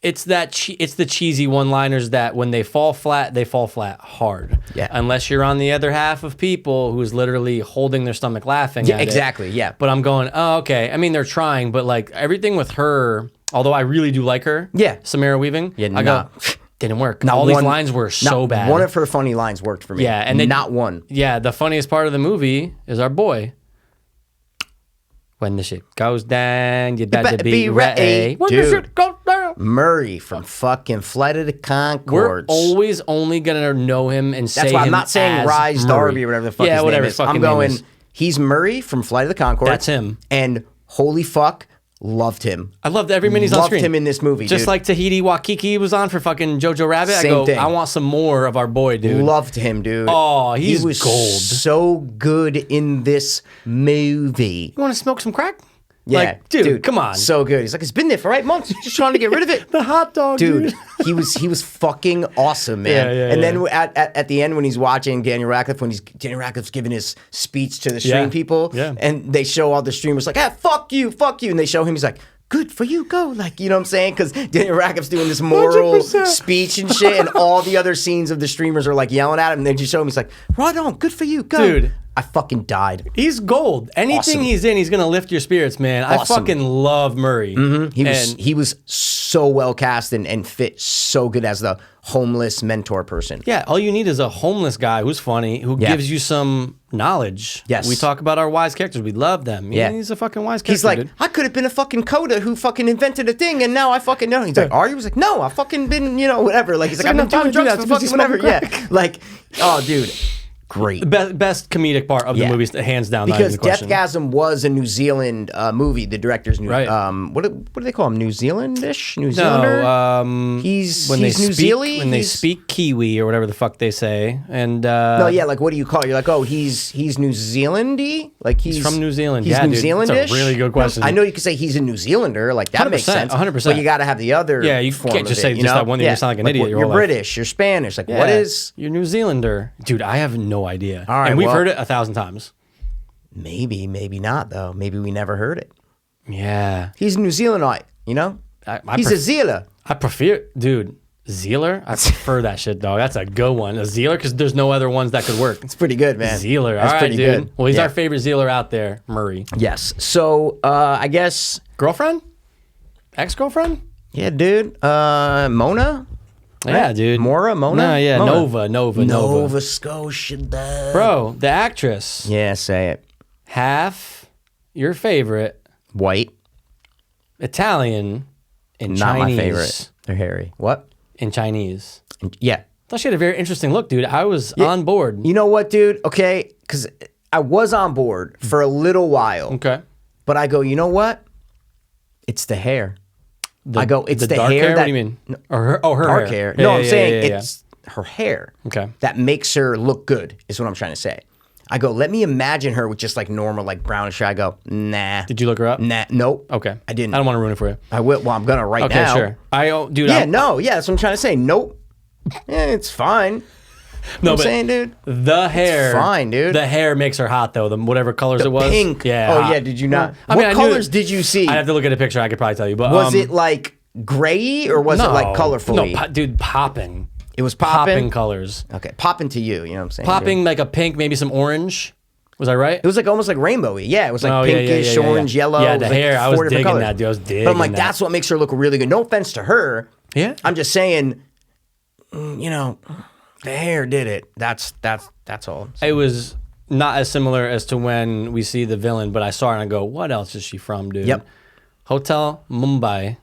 it's the cheesy one-liners that when they fall flat hard. Yeah. Unless you're on the other half of people who's literally holding their stomach laughing. Yeah, at exactly. It. Yeah. But I'm going, oh, okay. I mean, they're trying, but like everything with her, although I really do like her. Yeah. Samara Weaving. Yeah, I go, didn't work. All these lines were so bad. One of her funny lines worked for me. Yeah, and not one. Yeah, the funniest part of the movie is our boy. When the shit goes down, you better be ready. When the shit goes down. Murray from fucking Flight of the Conchords. We're always only gonna know him and say That's why I'm him not saying as Rise Murray. Darby or whatever the fuck his name is. I'm going, he's Murray from Flight of the Conchords. That's him. And holy fuck, loved him. I loved every minute he's on screen. Loved him in this movie, Just dude. like Tahiti Wakiki was on for fucking Jojo Rabbit. Same thing. I want some more of our boy, dude. Loved him, dude. Oh, he was gold. So good in this movie. You want to smoke some crack? Yeah, like, dude, come on. So good. He's like, it's been there for 8 months. Just trying to get rid of it. The hot dog, dude. he was fucking awesome, man. And then at the end when he's watching Daniel Radcliffe, Daniel Radcliffe's giving his speech to the stream people, and they show all the streamers like, fuck you, and they show him. He's like, good for you, go. Like, you know what I'm saying? Because Daniel Radcliffe's doing this moral 100%. Speech and shit, and all the other scenes of the streamers are like yelling at him, and they just show him. He's like, right on, good for you, go. Dude. I fucking died. He's gold. Anything he's in, he's gonna lift your spirits, man. I fucking love Murray. He was so well cast and fit so good as the homeless mentor person. Yeah, all you need is a homeless guy who's funny, who gives you some knowledge. Yes. We talk about our wise characters. We love them. Yeah. He's a fucking wise character. He's like, dude. I could have been a fucking coder who fucking invented a thing, and now I fucking know. He's like, are you? He's like, no, I fucking been, whatever. Like, he's like, I've been doing drugs for fucking whatever. Yeah. Like, oh, dude. Great. Best comedic part of the movie, hands down. Because Deathgasm was a New Zealand movie. The director's New what do they call him? New Zealandish? New Zealander? No, he's New Zealand. When they speak Kiwi or whatever the fuck they say, and no, yeah, like what do you call it? You're like, oh, he's New Zealandy, like he's from New Zealand. He's yeah, New dude, Zealandish. That's a really good question. I know you could say he's a New Zealander, like that makes sense. 100%. But you got to have the other. Yeah, you form can't just of say it, just that one thing. You sound like an idiot. You're British. You're Spanish. Like what is? You're New Zealander, dude. I have no idea. All right, and we've heard it 1,000 times. Maybe not though. Maybe we never heard it. Yeah, he's a New Zealandite. He's a Zealer. I prefer, dude. Zealer? I prefer that shit, dog. That's a good one. A Zealer, because there's no other ones that could work. It's pretty good, man. Zealer. That's all right, pretty dude. good. Well, he's our favorite Zealer out there, Murray. Yes. So, I guess... Girlfriend? Ex-girlfriend? Yeah, dude. Mona? Yeah, dude. Mona? No, yeah. Mona. Nova Scotia, dude. Bro, the actress. Yeah, say it. Half your favorite. White. Italian and Not Chinese. my favorite. They're hairy. What? In Chinese. Yeah. Thought she had a very interesting look, dude. I was on board. You know what, dude? Okay, because I was on board for a little while. Okay. But I go, you know what? It's the hair. It's the dark hair that... What do you mean? Or her dark hair. Yeah, No, I'm yeah, saying yeah. it's her hair. Okay. That makes her look good, is what I'm trying to say. I go, let me imagine her with just like normal, like brownish hair. I go, nah. Did you look her up? Nah, nope. Okay. I didn't. I don't want to ruin it for you. I will. Well, I'm gonna right Okay, now. sure. Dude. Yeah, that's what I'm trying to say. Nope. Yeah, it's fine. No, I'm but saying, dude. The hair. It's fine, dude. The hair makes her hot, though. Whatever colors it was. Pink. Yeah. Oh, hot. yeah. Did you not? I What colors did you see? I'd have to look at a picture. I could probably tell you. But was it like gray or was it like colorful? No, dude, popping. It was popping? Popping colors. Okay, popping to you. You know what I'm saying? Popping like a pink, maybe some orange. Was I right? It was like almost like rainbowy. Yeah, it was like pinkish, orange, yellow. Yeah, the like hair. I was digging colors. that, dude. I was digging But I'm like, that. that's what makes her look really good. No offense to her. Yeah. I'm just saying, you know, There did it. That's all. It was not as similar as to when we see the villain, but I saw her and I go, what else is she from, dude? Yep. Hotel Mumbai.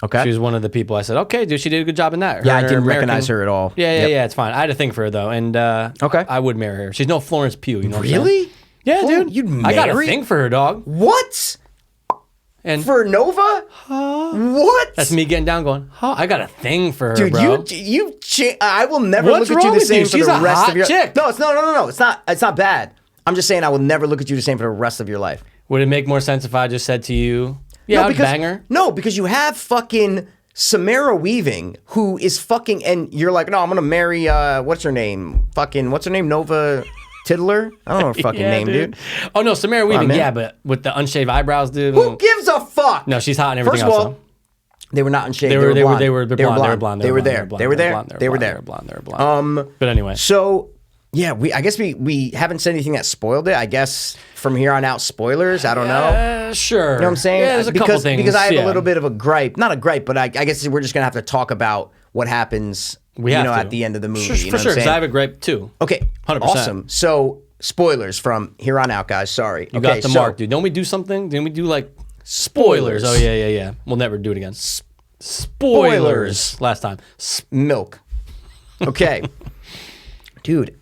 Okay. She was one of the people I said, okay, dude, she did a good job in that. Yeah, I Her didn't American- recognize her at all. Yeah, it's fine. I had a thing for her though, and Okay. I would marry her. She's no Florence Pugh, you know what I'm saying? Really? Yeah, Well, dude. you'd I got a marry- thing for her, dog. What? And For Nova? What? that's me getting down going, huh? I got a thing for her, Dude, bro. I will never What's look at you wrong the with same you? for She's the a rest hot of your chick. No, no. It's not bad. I'm just saying I will never look at you the same for the rest of your life. Would it make more sense if I just said to you, yeah, I'd bang her? No, because you have fucking Samara Weaving, who is fucking, and you're like, no, I'm gonna marry what's her name? Fucking what's her name? Nova Tiddler? I don't know her fucking Yeah, name, dude. Oh no, Samara Weaving, man. yeah, but with the unshaved eyebrows, dude. Who gives a fuck? No, she's hot and everything First of else. all, though. they were not in shade. They were blonde. They were blonde. They were there. They were there. They were there. But anyway, So yeah, I guess we haven't said anything that spoiled it. I guess from here on out, spoilers. I don't know. sure. You know what I'm saying? Yeah, there's a couple things. Because I have yeah. a little bit of a gripe. Not a gripe, but I guess we're just going to have to talk about what happens We have to. at the end of the movie. Sure, you know for what sure, I'm because saying? I have a gripe too. Okay, 100%. awesome. So, spoilers from here on out, guys. Sorry. You got the mark, dude. Don't we do something? Didn't we do like spoilers? Oh, yeah. We'll never do it again. Spoilers. Last time. Milk. Okay. Dude,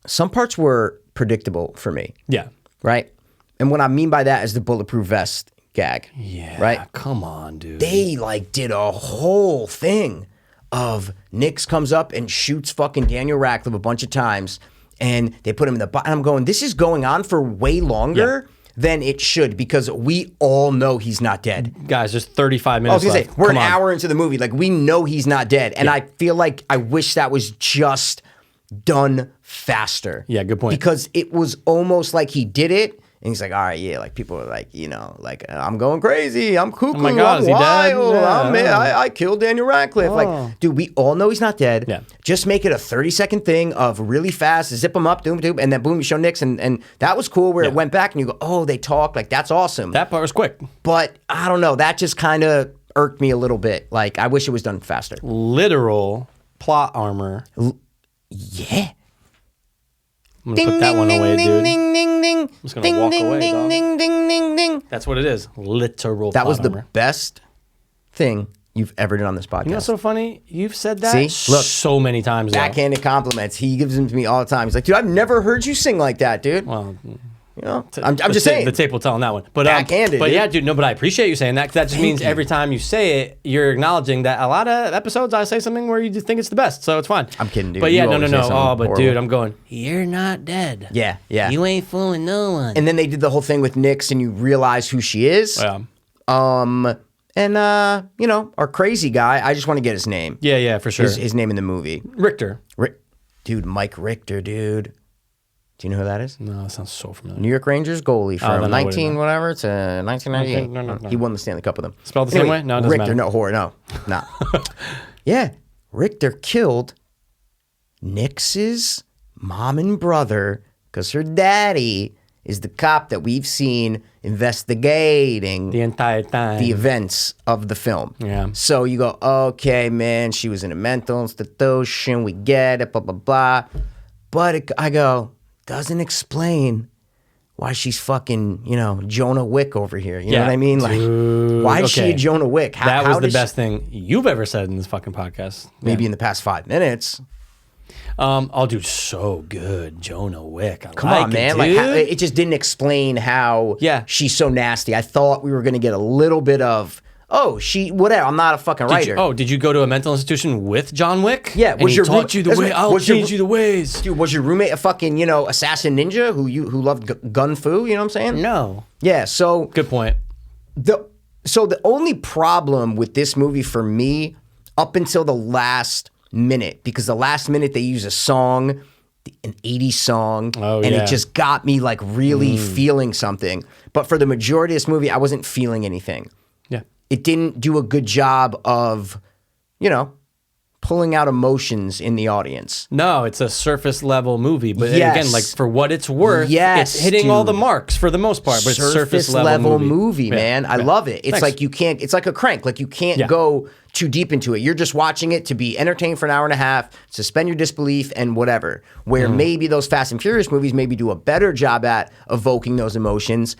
some parts were predictable for me, Yeah. right? And what I mean by that is the bulletproof vest gag. Yeah. Right? Come on, dude. They like did a whole thing of Nix comes up and shoots fucking Daniel Radcliffe a bunch of times, and they put him in the bottom. I'm going, this is going on for way longer than it should, because we all know he's not dead. Guys, there's 35 I was minutes gonna left. say, we're Come an on. hour into the movie. Like, we know he's not dead. And I feel like I wish that was just done faster. Yeah, good point. Because it was almost like he did it, and he's like, all right, yeah, like people are like, you know, like, I'm going crazy, I'm cuckoo, my God, I'm is he dead? wild, Yeah. I killed Daniel Radcliffe. Like, dude, we all know he's not dead. Yeah. Just make it a 30-second thing of really fast, zip him up, doom, and then boom, you show Nix, and that was cool where it went back and you go, oh, they talk, like, that's awesome. That part was quick. But I don't know, that just kind of irked me a little bit. Like, I wish it was done faster. Literal plot armor. Yeah. I'm going to put that one away, dude. ding, ding. I'm just going to walk away, dog. ding, ding. That's what it is. Literal That plot was the armor. best thing you've ever done on this podcast. You know what's so funny? You've said that See? Look. so many times. Though. Backhanded compliments. He gives them to me all the time. He's like, dude, I've never heard you sing like that, dude. Well, You know, I'm just saying. The tape will tell on that one. But Backhanded, But dude. yeah, dude. No, but I appreciate you saying that, because that just means every time you say it, you're acknowledging that a lot of episodes I say something where you just think it's the best. So it's fine. I'm kidding, dude. But yeah, You no. always say something Oh, but horrible. dude, I'm going, you're not dead. Yeah. You ain't fooling no one. And then they did the whole thing with Nix, and you realize who she is. Yeah. And you know, our crazy guy. I just want to get his name. Yeah, for sure. His name in the movie. Richter. Dude, Mike Richter, dude. Do you know who that is? No, that sounds so familiar. New York Rangers goalie from then I wouldn't 19 know. whatever to 1998. No. He won the Stanley Cup with them. Spelled the same way? No, it doesn't Richter, matter. no. Yeah, Richter killed Nix's mom and brother because her daddy is the cop that we've seen investigating The entire time. the events of the film. Yeah. So you go, okay, man, she was in a mental institution. We get it, blah, blah, blah. But I go, doesn't explain why she's fucking, you know, Jonah Wick over here. You know what I mean? Like, why is she okay. a Jonah Wick? That was the does she- best thing you've ever said in this fucking podcast. Maybe in the past 5 minutes. Oh, dude, so good. Jonah Wick. I Come like on, man. It, Like, dude. it just didn't explain how Yeah. she's so nasty. I thought we were going to get a little bit of, oh, whatever. I'm not a fucking writer. Did you go to a mental institution with John Wick? Yeah, and was he your taught room- you the that's way. what- I'll was your- change you the ways. Dude, was your roommate a fucking, you know, assassin ninja who loved gun fu? You know what I'm saying? No. Yeah, so Good point. the only problem with this movie for me, up until the last minute, because the last minute they use a song, an 80s song, Oh, and yeah. it just got me like really feeling something. But for the majority of this movie, I wasn't feeling anything. Yeah. It didn't do a good job of, you know, pulling out emotions in the audience. No, it's a surface level movie, but Yes. again, like for what it's worth, Yes, it's hitting all the dude. marks for the most part. But it's Surface surface level movie, Yeah, man. I yeah. love it. It's Thanks. like you can't. It's like a crank. Like you can't Yeah. go too deep into it. You're just watching it to be entertained for an hour and a half, suspend your disbelief, and whatever. Where maybe those Fast and Furious movies maybe do a better job at evoking those emotions.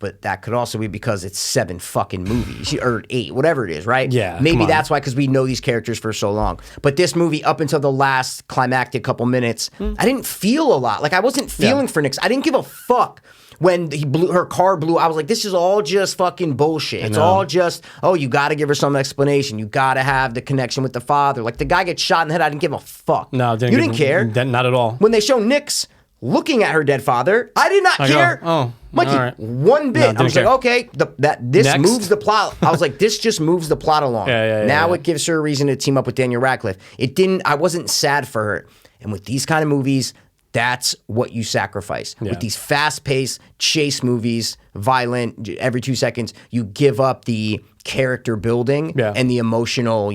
But that could also be because it's 7 fucking movies or 8, whatever it is, right? Yeah, Maybe come on. that's why, because we know these characters for so long. But this movie, up until the last climactic couple minutes, I didn't feel a lot. Like I wasn't feeling for Nix. I didn't give a fuck when her car blew. I was like, this is all just fucking bullshit. It's all just, oh, you got to give her some explanation. You got to have the connection with the father. Like the guy gets shot in the head. I didn't give a fuck. No, you didn't care. Not at all. When they show Nix looking at her dead father, I did not care. oh, Mikey, all right. one bit. No, I was didn't like, care. okay, this Next. moves the plot. I was like, this just moves the plot along. Now it gives her a reason to team up with Daniel Radcliffe. It didn't. I wasn't sad for her. And with these kind of movies, that's what you sacrifice. Yeah. With these fast-paced chase movies, violent, every 2 seconds, you give up the character building and the emotional,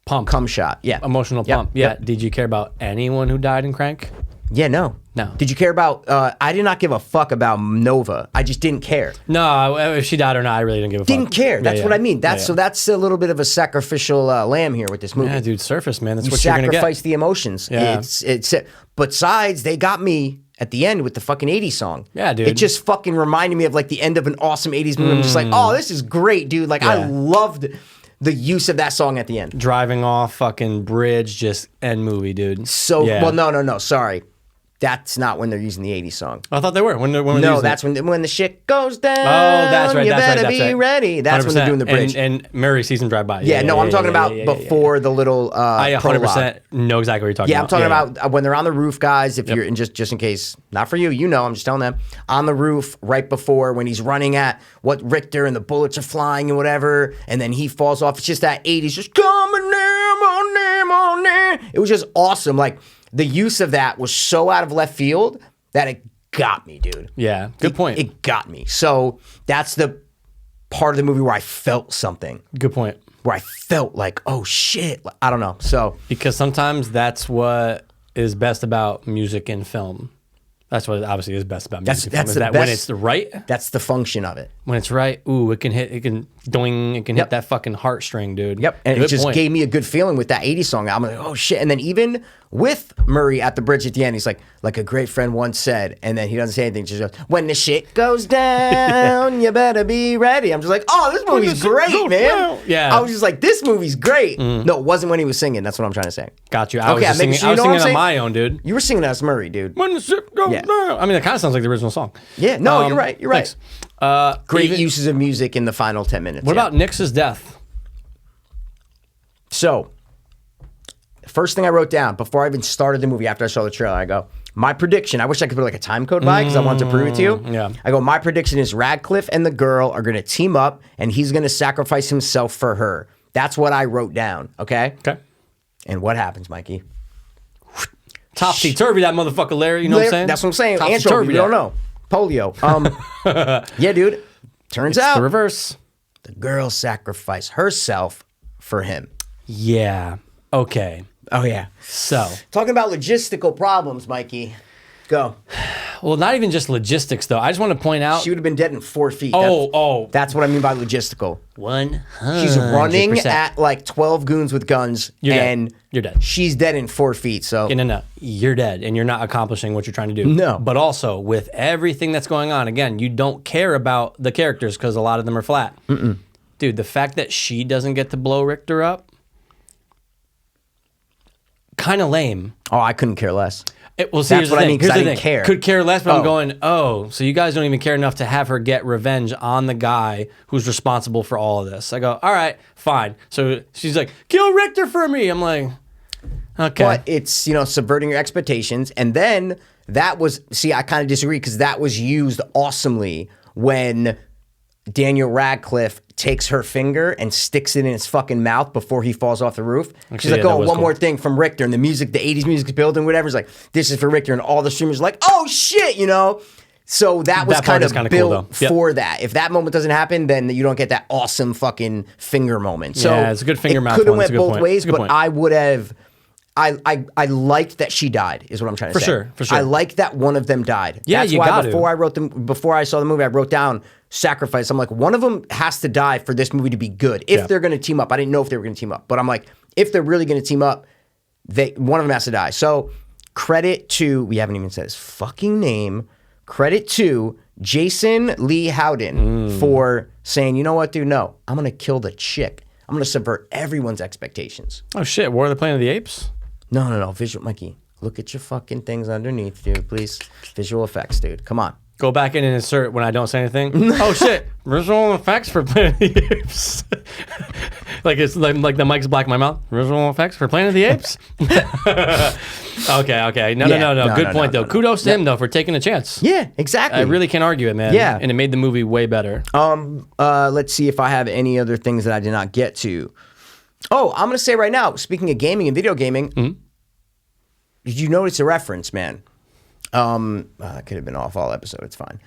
Pump. cum shot. Yeah. Emotional Yep. pump. Yeah. Yep. Did you care about anyone who died in Crank? Yeah, no. Did you care about, I did not give a fuck about Nova. I just didn't care. No, if she died or not, I really didn't give a fuck. Didn't care. That's what I mean. So Yeah. that's a little bit of a sacrificial lamb here with this movie. Yeah, dude, surface, man. That's You what you're going to get. sacrifice the emotions. Yeah. But sides, they got me at the end with the fucking 80s song. Yeah, dude. It just fucking reminded me of like the end of an awesome 80s movie. I'm just like, oh, this is great, dude. Like I Yeah. loved the use of that song at the end. Driving off fucking bridge, just end movie, dude. So, Yeah. well, no, sorry. That's not when they're using the 80s song. I thought they were. When No, that's when the shit goes down. Oh, that's right. You That's better right. be That's right. ready. That's when they're doing the bridge. And Mary sees him drive by. Yeah, no, I'm talking about before the little I 100% prologue. know exactly what you're talking Yeah, I'm about. talking about when they're on the roof, guys. If you're, and just in case, not for you, I'm just telling them, on the roof right before when he's running at what Richter and the bullets are flying and whatever, and then he falls off. It's just that 80s, just coming on there. It was just awesome. Like the use of that was so out of left field that it got me, dude. Yeah, good point. It got me. So that's the part of the movie where I felt something. Good point. Where I felt like, oh shit. I don't know. So Because sometimes that's what is best about music and film. That's what obviously is best about music. That's is the that best. when it's the right, That's the function of it. when it's right, ooh, it can doing, it can hit that fucking heartstring, dude. Yep. And Good it just point. gave me a good feeling with that 80s song. I'm like, oh shit. And then even with Murray at the bridge at the end, he's like a great friend once said, and then he doesn't say anything. Just goes, when the shit goes down, you better be ready. I'm just like, oh, this movie's great, man. Yeah. I was just like, this movie's great. No, it wasn't when he was singing. That's what I'm trying to say. Got you. I was Okay, just making singing, sure I you was know what I'm singing on saying. my own, dude. You were singing as Murray, dude. When the shit goes Yeah. down. I mean, it kind of sounds like the original song. Yeah, no, you're right. You're right. Thanks. Great Even- uses of music in the final 10 minutes. What about Nix's death? So, first thing I wrote down before I even started the movie, after I saw the trailer, I go, my prediction, I wish I could put like a time code by because I wanted to prove it to you. Yeah. I go, my prediction is Radcliffe and the girl are going to team up and he's going to sacrifice himself for her. That's what I wrote down, okay? Okay. And what happens, Mikey? Topsy-turvy, that motherfucker, Larry. You know what I'm saying? That's what I'm saying. Anchovy, Topsy-turvy, we don't know. Polio. Yeah, dude. Turns out The reverse. the girl sacrificed herself for him. Yeah. Okay. Oh, yeah. So, Talking about logistical problems, Mikey. Go. well, not even just logistics, though. I just want to point out. She would have been dead in 4 feet. Oh. That's what I mean by logistical. 100%. She's running at like 12 goons with guns, You're dead. and You're dead. she's dead in 4 feet. So No. You're dead, and you're not accomplishing what you're trying to do. No. But also, with everything that's going on, again, you don't care about the characters because a lot of them are flat. Dude, the fact that she doesn't get to blow Richter up, kind of lame. oh, I couldn't care less. Well, see, That's what I mean, 'cause I didn't care. Could care less, but Oh. I'm going, oh, so you guys don't even care enough to have her get revenge on the guy who's responsible for all of this. I go, all right, fine. So she's like, kill Richter for me. I'm like, okay. But it's, subverting your expectations. And then that was, see, I kind of disagree because that was used awesomely when Daniel Radcliffe takes her finger and sticks it in his fucking mouth before he falls off the roof. She's like, yeah, that oh, was one cool. more thing from Richter. And the music, the 80s music's building, whatever. It's like, this is for Richter. And all the streamers are like, oh, shit, So that was That part kind is of kinda built cool, though. Yep. for that. If that moment doesn't happen, then you don't get that awesome fucking finger moment. So Yeah, it's a good finger mouth Could have one. It's went a good both point. ways, It's a good but point. I would have. I liked that she died. Is what I'm trying to say. For sure. I like that one of them died. Yeah, That's you why got to. before I saw the movie, I wrote down sacrifice. I'm like, one of them has to die for this movie to be good. If they're going to team up, I didn't know if they were going to team up, but I'm like, if they're really going to team up, one of them has to die. So credit to, we haven't even said his fucking name. Credit to Jason Lee Howden for saying, you know what, dude, no, I'm going to kill the chick. I'm going to subvert everyone's expectations. Oh shit, War of the Planet of the Apes? No. Visual, Mikey, look at your fucking things underneath, dude, please. Visual effects, dude. Come on. Go back in and insert when I don't say anything. Oh shit, visual effects for Planet of the Apes. Like it's like the mic's black in my mouth. Visual effects for Planet of the Apes. Okay. No. Good point though. Kudos to him though for taking a chance. Yeah, exactly. I really can't argue it, man. Yeah. And it made the movie way better. Let's see if I have any other things that I did not get to. Oh, I'm going to say right now, speaking of gaming and video gaming, did you notice a reference, man? I could have been off all episode. It's fine.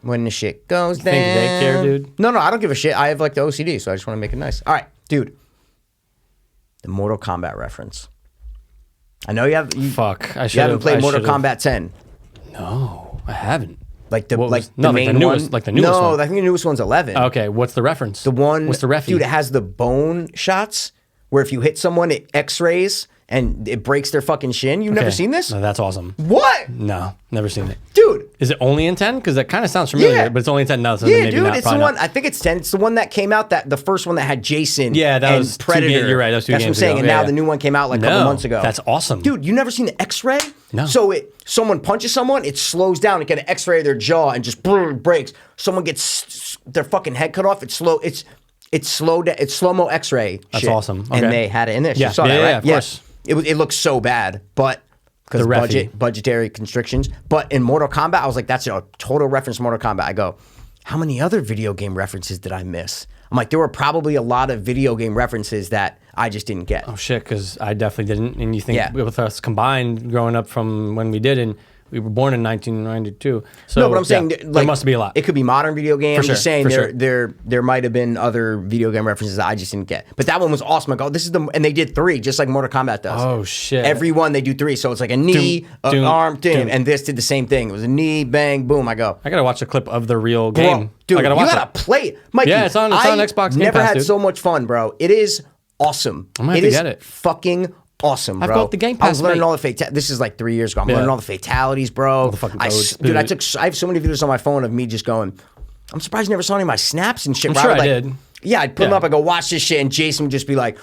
When the shit goes down. Think they care, dude? No, I don't give a shit. I have like the OCD, so I just want to make it nice. All right, dude. The Mortal Kombat reference. I know you have. Fuck. I should. You haven't played Mortal Kombat 10. No, I haven't. Like the What was- the no, like main the newest- one. like the newest no, one. I think the newest one's 11. Okay, what's the reference? The one. What's the refi? Dude, it has the bone shots where if you hit someone, it X-rays and it breaks their fucking shin. You've never Okay. seen this? No, that's awesome. What, No, never seen it. dude? Is it only in 10? Because that kind of sounds familiar, Yeah. but it's only in 10 now. So Yeah, maybe dude, not, it's the probably one. not. I think it's 10. It's the one that came out that the first one that had Jason. Yeah, that and was 2 Predator. games. You're right, that was 2 That's what I'm games saying. ago. And Yeah, now yeah. the new one came out like a couple No, months ago. that's awesome. dude. You never seen the X-ray? No. So someone punches someone, it slows down. It get an X-ray of their jaw and just breaks. Someone gets their fucking head cut off. It's slow. It's slow. It's slow-mo X-ray. That's shit. awesome. And Okay. they had it in this. Yeah. You saw Yeah, that, yeah, right? of course. It looks so bad, but because The refi. budgetary constrictions. But in Mortal Kombat, I was like, that's a total reference to Mortal Kombat. I go, how many other video game references did I miss? I'm like, there were probably a lot of video game references that I just didn't get. Oh shit, because I definitely didn't. And you think Yeah. with us combined, growing up from when we did, and we were born in 1992. So No, but I'm saying yeah, like, there must be a lot. It could be modern video game. I'm sure, just saying for sure. there might have been other video game references that I just didn't get. But that one was awesome. I go, this is and they did 3 just like Mortal Kombat does. Oh shit! Every one they do 3, so it's like a knee, Doom, an arm, doom. and this did the same thing. It was a knee, bang, boom. I go, I gotta watch a clip of the real bro, game. dude, I gotta you watch gotta it. play it, Mikey. Yeah, it's on Xbox Game Never Pass, had dude. so much fun, bro. It is awesome. I might have It to is get it. fucking awesome, bro. I've got the Game I was Pass, learning mate. all the this is like 3 years ago. I'm Yeah. learning all the fatalities, bro. the fucking I codes. dude, I have so many videos on my phone of me just going. I'm surprised you never saw any of my snaps and shit. I'm where sure would, I like, did. Yeah, I'd put them Yeah. up. I go watch this shit, and Jason would just be like,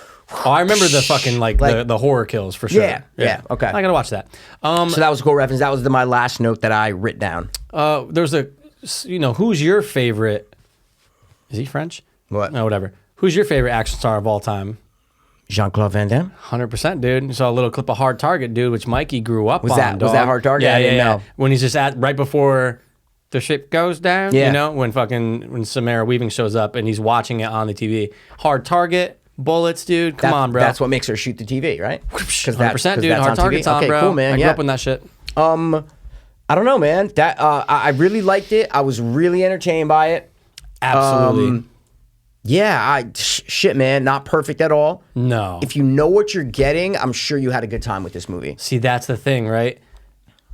Oh, I remember the fucking like the horror kills for sure. Yeah, okay. I gotta watch that. so that was a cool reference. That was my last note that I writ down. There's who's your favorite? Is he French? What? No, whatever. Who's your favorite action star of all time? Jean-Claude Van Damme. 100%, dude. You saw a little clip of Hard Target, dude, which Mikey grew up on. Was that dog. Hard Target? Yeah, I didn't yeah. know. When he's just right before the ship goes down, Yeah. you know, when Samara Weaving shows up and he's watching it on the TV. Hard Target, bullets, dude. Come on, bro. That's what makes her shoot the TV, right? 100%, dude. Hard Target's on, okay, bro. cool, man. I grew yeah. up on that shit. I don't know, man. That I really liked it. I was really entertained by it. Absolutely. Yeah, shit, man. Not perfect at all. No. If you know what you're getting, I'm sure you had a good time with this movie. See, that's the thing, right?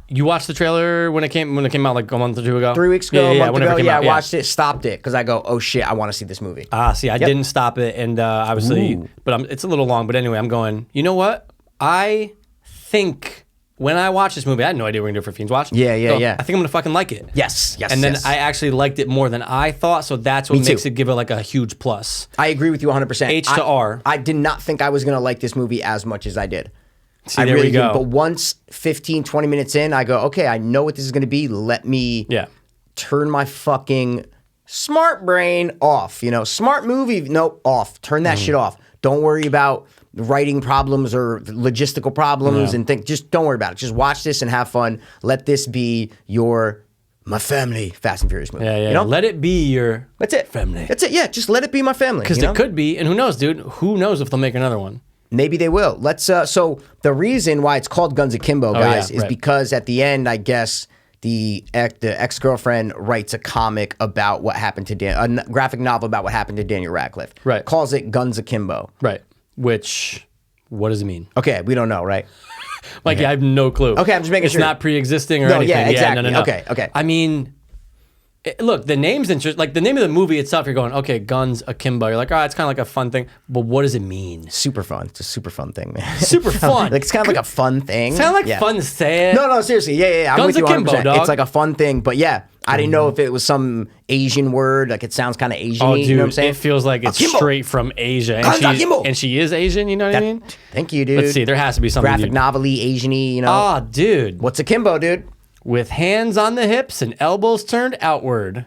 You watched the trailer when it came out like a month or 2 ago? 3 weeks ago, a month whenever ago, it came yeah, I out, watched it, stopped it, because I go, oh shit, I want to see this movie. See, I didn't stop it, and obviously, Ooh. but it's a little long. But anyway, I'm going. You know what? I think when I watched this movie, I had no idea we were gonna do it for Fiends Watch. Yeah. I think I'm gonna fucking like it. Yes. And then I actually liked it more than I thought, so that's what Me makes too. it give it like a huge plus. I agree with you 100%. H to R. I did not think I was going to like this movie as much as I did. See, I there really we go. did. But once 15, 20 minutes in, I go, okay, I know what this is going to be. Let me Yeah. turn my fucking smart brain off. Smart movie, nope, off. Turn that shit off. Don't worry about writing problems or logistical problems and just don't worry about it. Just watch this and have fun. Let this be my family Fast and Furious movie. Yeah. Let it be your That's it. family. That's it. Yeah, just let it be my family. Because it could be, and who knows, dude? Who knows if they'll make another one? Maybe they will. Let's. So the reason why it's called Guns Akimbo, guys, yeah, is right. because at the end, I guess the ex-girlfriend writes a comic about what happened to a graphic novel about what happened to Daniel Radcliffe. Right. Calls it Guns Akimbo. Right. Which, what does it mean? Okay, we don't know, right? Like, I have no clue. Okay, I'm just making it's sure. It's not pre-existing or No, anything. yeah, exactly. No. Okay. I mean, look, the name's interesting. Like, the name of the movie itself, you're going, okay, Guns Akimbo. You're like, oh, it's kind of like a fun thing. But what does it mean? Super fun. It's a super fun thing, man. Super fun. Like, it's kind of like a fun thing. It's kind of like fun to say it. No, seriously. Yeah. I'm Guns with you 100%. Akimbo, dog. It's like a fun thing. But yeah, I didn't know if it was some Asian word. Like, it sounds kind of Asian-y. Oh, dude, you know what I'm saying? it feels like it's Akimbo. straight from Asia. And she is Asian, you know what I mean? Thank you, dude. Let's see, there has to be something. Graphic novel-y, Asian-y, you know? Oh, dude. What's Akimbo, dude? With hands on the hips and elbows turned outward.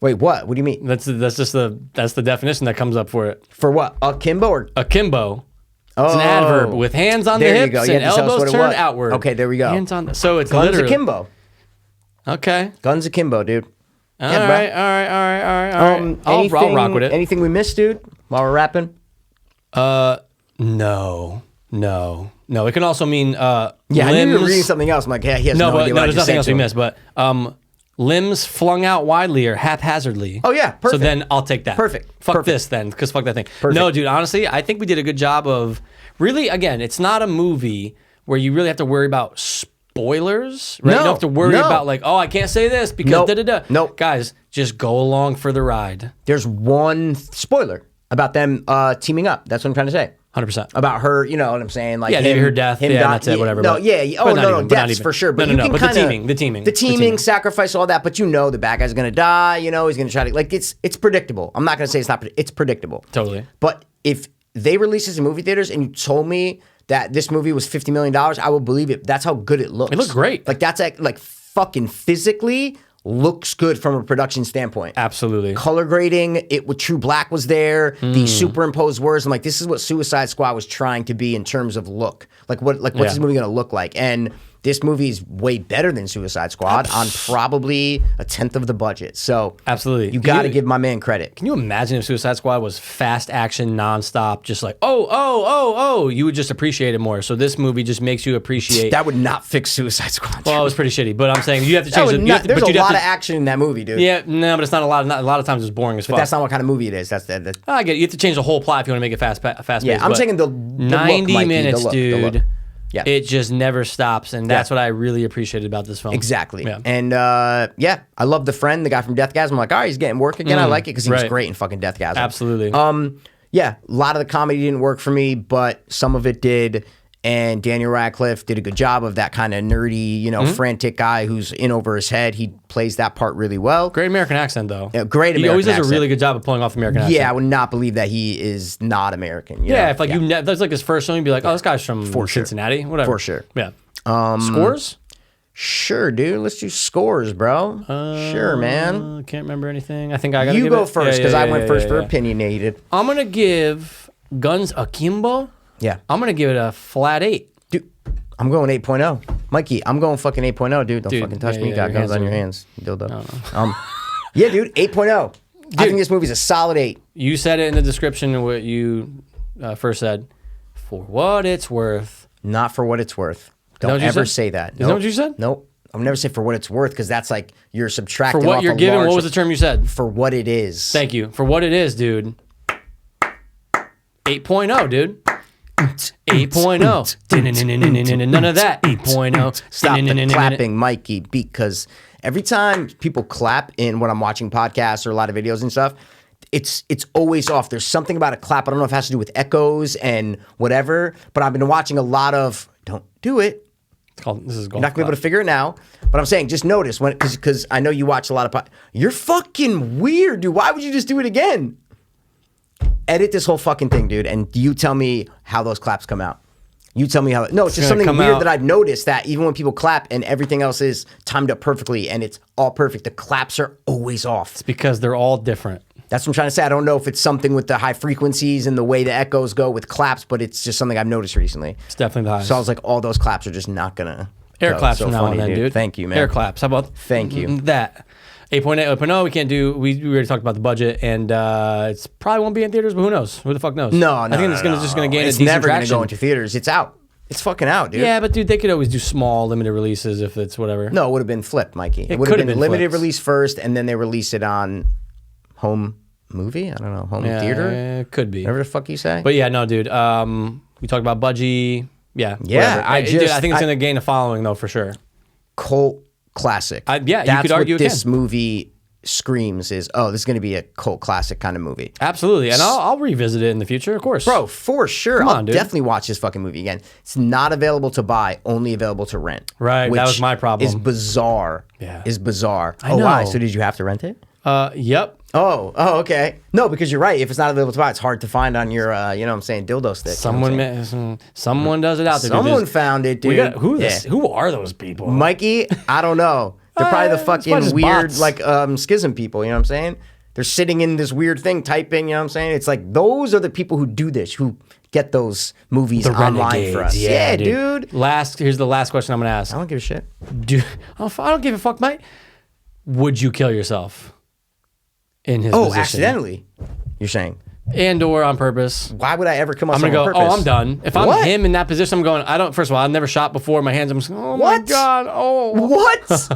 Wait, what? What do you mean? That's the definition that comes up for it. For what? Akimbo or? Akimbo. Oh. It's an adverb with hands on the There you hips go. You and have to tell us elbows what it turned was. outward. Okay, there we go. Hands on. So it's Guns literally Akimbo. Okay. Guns Akimbo, dude. All Yeah, right. I'll rock with it. Anything we missed, dude, while we're rapping? No. It can also mean Yeah, limbs. I knew you were reading something else. I'm like, yeah, he has no, but idea what I there's just nothing said else to we him. missed. But limbs flung out widely or haphazardly. Oh, yeah, perfect. So then I'll take that. Perfect. Fuck Perfect. this then, because fuck that thing. Perfect. No, dude, honestly, I think we did a good job of really, again, it's not a movie where you really have to worry about spoilers, right? No, You don't have to worry no. about like, oh, I can't say this because Nope, da-da-da. nope. Guys, just go along for the ride. There's one spoiler about them teaming up. That's what I'm trying to say. 100%. About her, you know what I'm saying? Like Yeah, maybe her death. Yeah, that's it, whatever, No, but- yeah. but Oh, not no, even, but not deaths even. for sure. But No, you no, can but the kinda, teaming. the teaming, sacrifice, all that. But you know the bad guy's gonna die. You know he's gonna try to like it's predictable. I'm not gonna say it's not. It's predictable. Totally. But if they release this in movie theaters and you told me that this movie was $50 million, I would believe it. That's how good it looks. It looked great. Like that's like fucking physically looks good from a production standpoint. Absolutely. Color grading, it with True Black was there. The superimposed words. I'm like, this is what Suicide Squad was trying to be in terms of look. Like what's this movie gonna look like? And this movie is way better than Suicide Squad on probably a tenth of the budget. So Absolutely. you got to give my man credit. Can you imagine if Suicide Squad was fast action, nonstop, just like, oh, you would just appreciate it more. So this movie just makes you appreciate. That would not fix Suicide Squad. Well, it was pretty shitty, but I'm saying you have to change it. There's a lot of action in that movie, dude. Yeah, no, but it's not a lot. A lot of times it's boring as fuck. That's not what kind of movie it is. That's that. I get it. You have to change the whole plot if you want to make it fast. Yeah, I'm saying the 90 look, Mikey, minutes, the look, dude. The look. Yeah. It just never stops, and that's what I really appreciated about this film. Exactly. Yeah. And I love the friend, the guy from Deathgasm. I'm like, all right, he's getting work again. I like it because he was right. great in fucking Deathgasm. Absolutely. Yeah, a lot of the comedy didn't work for me, but some of it did. And Daniel Radcliffe did a good job of that kind of nerdy, you know, frantic guy who's in over his head. He plays that part really well. Great American accent, though. Yeah, great American He always does accent. a really good job of pulling off the American accent. Yeah, I would not believe that he is not American. You Yeah, know? if like that's like his first film, you'd be like, oh, this guy's from Cincinnati, whatever. For sure. Yeah. Scores? Sure, dude. Let's do scores, bro. Sure, man. Can't remember anything. I think I gotta You give go it. first because I went first for opinionated. I'm gonna give Guns Akimbo. Yeah. I'm gonna give it a flat 8. Dude, I'm going 8.0. Mikey, I'm going fucking 8.0, dude. Don't fucking touch me. You got guns on your hands. Dildo. Yeah, dude, 8.0. I think this movie's a solid 8. You said it in the description what you first said. For what it's worth. Not for what it's worth. Don't what you ever said? say that. Is that what you said? Nope. I'll never say for what it's worth because that's like you're subtracting For what off you're a giving, large- what was the term you said? For what it is. Thank you. For what it is, dude. 8.0, dude. 8.0. None of that. 8.0. Stop the clapping, Mikey, because every time people clap in when I'm watching podcasts or a lot of videos and stuff, it's always off. There's something about a clap. I don't know if it has to do with echoes and whatever, but I've been watching a lot of don't do it. This is golf. You're not gonna be able to figure it now, but I'm saying just notice when because I know you watch a lot of you're fucking weird, dude. Why would you just do it again? Edit this whole fucking thing, dude, and you tell me how those claps come out. You tell me how. No, it's just something weird that I've noticed that even when people clap and everything else is timed up perfectly and it's all perfect, the claps are always off. It's because they're all different. That's what I'm trying to say. I don't know if it's something with the high frequencies and the way the echoes go with claps, but it's just something I've noticed recently. It's definitely the highest. So I was like, all those claps are just not gonna. Air claps so from now funny, on, then, dude. Thank you, man. Air claps. How about Thank you. that? 8.8, 8.0, we can't do. We already talked about the budget, and it's probably won't be in theaters, but who knows? Who the fuck knows? No, I think it's just gonna gain it's a decent never traction. gonna go into theaters. It's out. It's fucking out, dude. Yeah, but dude, they could always do small limited releases if it's whatever. No, it would have been flipped, Mikey. It would could have have been been limited flipped. release first, and then they release it on home movie. I don't know, home theater. It could be. Whatever the fuck you say. But yeah, no, dude. We talked about Budgie. Yeah. Yeah, whatever. Dude, I think it's gonna gain a following though for sure. Cult classic. Yeah, you That's could argue what it this movie screams is. Oh, this is going to be a cult classic kind of movie. Absolutely, and I'll revisit it in the future, of course. Bro, for sure. Come on, I'll dude. definitely watch this fucking movie again. It's not available to buy, only available to rent. Right, that which was my problem. Is bizarre. Yeah. Is bizarre. I Oh, why? know. So did you have to rent it? Yep. Oh, okay. No, because you're right. If it's not available to buy, it's hard to find on your, you know what I'm saying, dildo stick. Someone does it out there. Someone dude. found it, dude. We got, who Yeah. who are those people? Mikey, I don't know. They're probably the It's probably fucking just weird, bots. like, schism people, you know what I'm saying? They're sitting in this weird thing, typing, you know what I'm saying? It's like, those are the people who do this, who get those movies online for us. Yeah, dude. Here's the last question I'm gonna ask. I don't give a shit. I don't give a fuck, mate. Would you kill yourself in his position? Accidentally, you're saying? And or on purpose? Why would I ever kill I'm myself gonna go. on purpose? Oh, I'm done. If I'm What? him in that position, I'm going. I don't. First of all, I've never shot before. My hands. I'm just. Oh my What? god. Oh. What?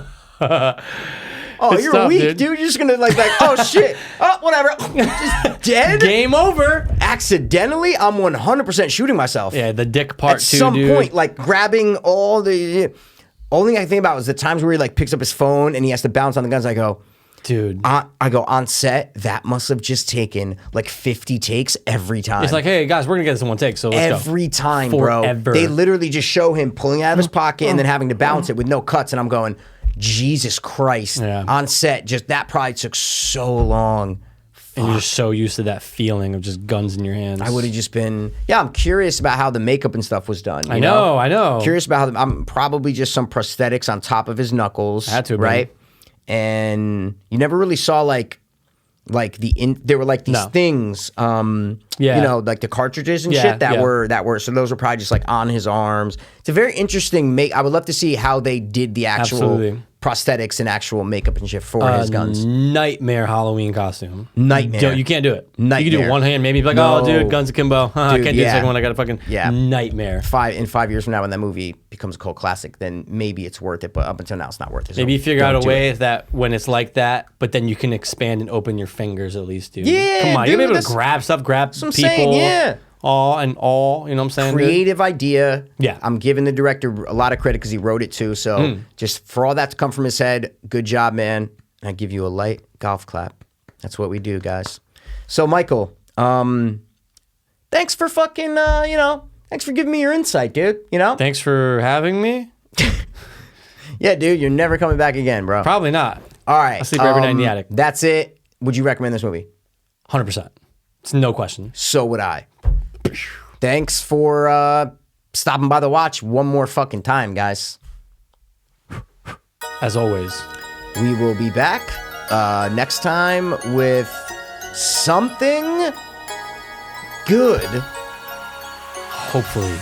Oh, It's you're tough, weak, dude. dude. You're just gonna like, oh shit. Oh, whatever. Just dead? Game over. Accidentally, I'm 100% shooting myself. Yeah, the dick part At too, some dude. point, like grabbing all the. Only thing I think about is the times where he like picks up his phone and he has to bounce on the guns. I go, dude. I go on set. That must have just taken like 50 takes every time. It's like, hey guys, we're gonna get this in one take. So let's every go. time, Forever. bro. They literally just show him pulling it out of his pocket and then having to bounce it with no cuts. And I'm going, Jesus Christ. Yeah. On set, just that probably took so long. And you're just so used to that feeling of just guns in your hands. I would have just been, I'm curious about how the makeup and stuff was done. I know. Curious about how, I'm probably just some prosthetics on top of his knuckles. Had to have been. right? And you never really saw there were like these things, Yeah. you know, like the cartridges and Yeah, shit that yeah. were, so those were probably just like on his arms. It's a very interesting I would love to see how they did the actual Absolutely. prosthetics and actual makeup and shit for his guns. Nightmare Halloween costume. Nightmare. You can't do it. You can Nightmare. do one hand, maybe be like, No. oh, dude, guns akimbo. I Dude, can't do the yeah. second one. I got a fucking nightmare. In 5 years from now, when that movie becomes a cult classic, then maybe it's worth it. But up until now, it's not worth it. So Maybe you figure out don't a do way it. that when it's like that, but then you can expand and open your fingers at least, dude. Yeah, come on, dude, you'll be able to that's grab stuff, grab what I'm people. saying, yeah. All, you know what I'm saying? dude? Creative idea. Yeah. I'm giving the director a lot of credit because he wrote it too. So just for all that to come from his head, good job, man. I give you a light golf clap. That's what we do, guys. So Michael, thanks for fucking, thanks for giving me your insight, dude. You know? Thanks for having me. Yeah, dude, you're never coming back again, bro. Probably not. All right. I sleep every night in the attic. That's it. Would you recommend this movie? 100%. It's no question. So would I. Thanks for stopping by the watch one more fucking time, guys. As always. We will be back next time with something good. Hopefully.